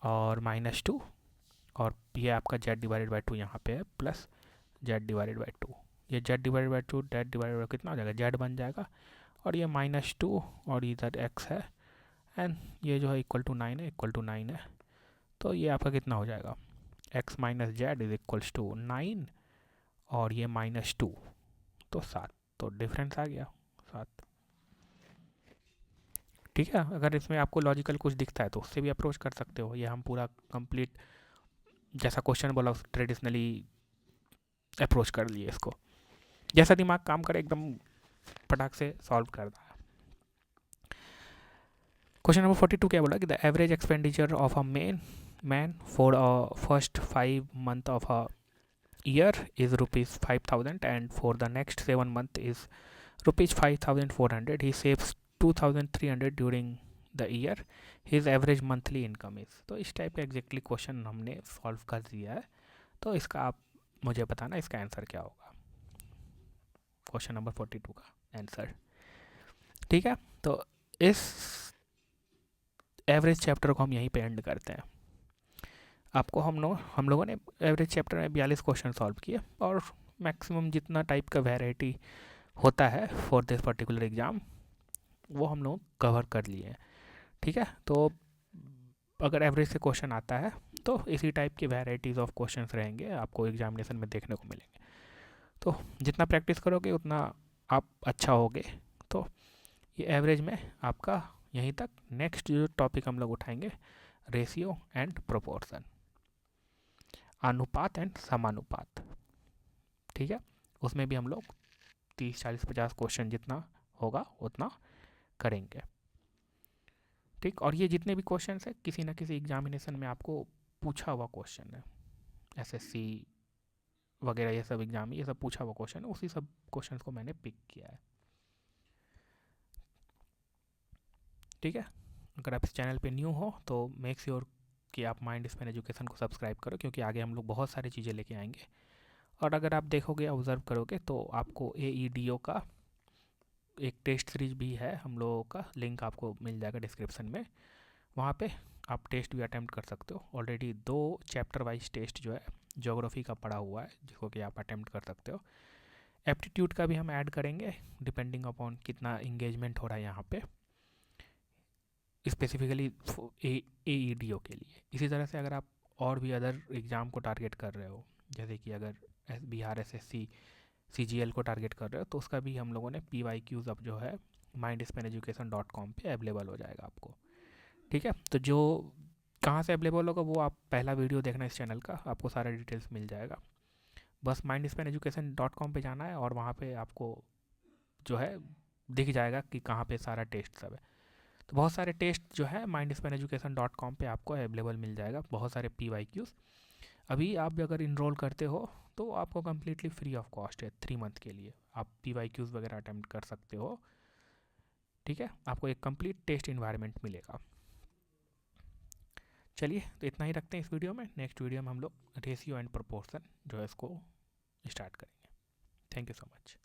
और माइनस 2, और ये आपका z डिवाइडेड बाई 2 यहाँ पे है प्लस z डिवाइडेड बाई 2, ये z divided by 2 z divided by कितना हो जाएगा, z बन जाएगा, और ये माइनस 2 और इधर x है, एंड ये जो है इक्वल टू 9 है, इक्वल टू 9 है, तो ये आपका कितना हो जाएगा, x minus z is equals to 9 और ये माइनस 2, तो 7, तो डिफरेंस आ गया 7, ठीक है। अगर इसमें आपको लॉजिकल कुछ दिखता है तो उससे भी अप्रोच कर सकते हो, ये हम पूरा कंप्लीट जैसा क्वेश्चन बोला ट्रेडिशनली अप्रोच कर लिए इसको, जैसा दिमाग काम करे एकदम फटाक से सॉल्व कर रहा है। क्वेश्चन नंबर 42 क्या बोला कि the average expenditure of a man for first 5 month of a year is rupees 5000 and for the next 7 month is rupees 5400. He saves 2300 during the year. His average monthly income is. तो इस type का exactly question हमने solve कर दिया है, तो इसका आप मुझे बताना इसका आंसर क्या होगा, क्वेश्चन नंबर 42 का आंसर। ठीक है, तो इस एवरेज चैप्टर को हम यहीं पे एंड करते हैं। आपको हम लोगों ने एवरेज चैप्टर में 42 क्वेश्चन सॉल्व किए और मैक्सिमम जितना टाइप का वैरायटी होता है फॉर दिस पर्टिकुलर एग्ज़ाम वो हम लोग कवर कर लिए हैं। ठीक है, तो अगर एवरेज से क्वेश्चन आता है तो इसी टाइप की वैराइटीज़ ऑफ क्वेश्चंस रहेंगे आपको एग्जामिनेशन में देखने को मिलेंगे। तो जितना प्रैक्टिस करोगे उतना आप अच्छा होगे। तो ये एवरेज में आपका यहीं तक। नेक्स्ट जो टॉपिक हम लोग उठाएंगे रेशियो एंड प्रोपोर्शन, अनुपात एंड समानुपात। ठीक है, उसमें भी हम लोग 30 40 50 क्वेश्चन जितना होगा उतना करेंगे। ठीक, और ये जितने भी क्वेश्चन है किसी न किसी एग्जामिनेशन में आपको पूछा हुआ क्वेश्चन है, एसएससी वगैरह ये सब एग्जाम, ये सब पूछा हुआ क्वेश्चन है, उसी सब क्वेश्चन को मैंने पिक किया है। ठीक है, अगर आप इस चैनल पे न्यू हो तो मेक श्योर कि आप माइंड स्पेन एजुकेशन को सब्सक्राइब करो, क्योंकि आगे हम लोग बहुत सारी चीज़ें लेके आएंगे। और अगर आप देखोगे ऑब्जर्व करोगे तो आपको AEDO का एक टेस्ट सीरीज भी है हम लोगों का, लिंक आपको मिल जाएगा डिस्क्रिप्शन में। वहाँ पे आप टेस्ट भी अटैम्प्ट कर सकते हो। ऑलरेडी 2 चैप्टर वाइज टेस्ट जो है ज्योग्राफी का पड़ा हुआ है जिसको कि आप अटैम्प्ट कर सकते हो। एप्टीट्यूड का भी हम ऐड करेंगे डिपेंडिंग अपॉन कितना इंगेजमेंट हो रहा है यहाँ पे स्पेसिफिकली AEDO के लिए। इसी तरह से अगर आप और भी अदर एग्ज़ाम को टारगेट कर रहे हो, जैसे कि अगर बिहार SSC CGL को टारगेट कर रहे हो, तो उसका भी हम लोगों ने PYQs अब जो है mindspaneducation.com पे अवेलेबल हो जाएगा आपको। ठीक है, तो जो कहाँ से अवेलेबल होगा वो आप पहला वीडियो देखना इस चैनल का, आपको सारा डिटेल्स मिल जाएगा। बस mindspaneducation.com पे जाना है और वहाँ पे आपको जो है दिख जाएगा कि कहाँ पे सारा टेस्ट सब है। तो बहुत सारे टेस्ट जो है mindspaneducation.com पे आपको अवेलेबल मिल जाएगा, बहुत सारे PYQs। अभी आप अगर इनरोल करते हो तो आपको कम्प्लीटली फ्री ऑफ कॉस्ट है 3 मंथ के लिए, आप PYQs वगैरह अटैम्प्ट कर सकते हो। ठीक है, आपको एक कंप्लीट टेस्ट इन्वायरमेंट मिलेगा। चलिए, तो इतना ही रखते हैं इस वीडियो में। नेक्स्ट वीडियो में हम लोग रेशियो एंड प्रोपोर्शन जो है इसको स्टार्ट करेंगे। Thank you so much.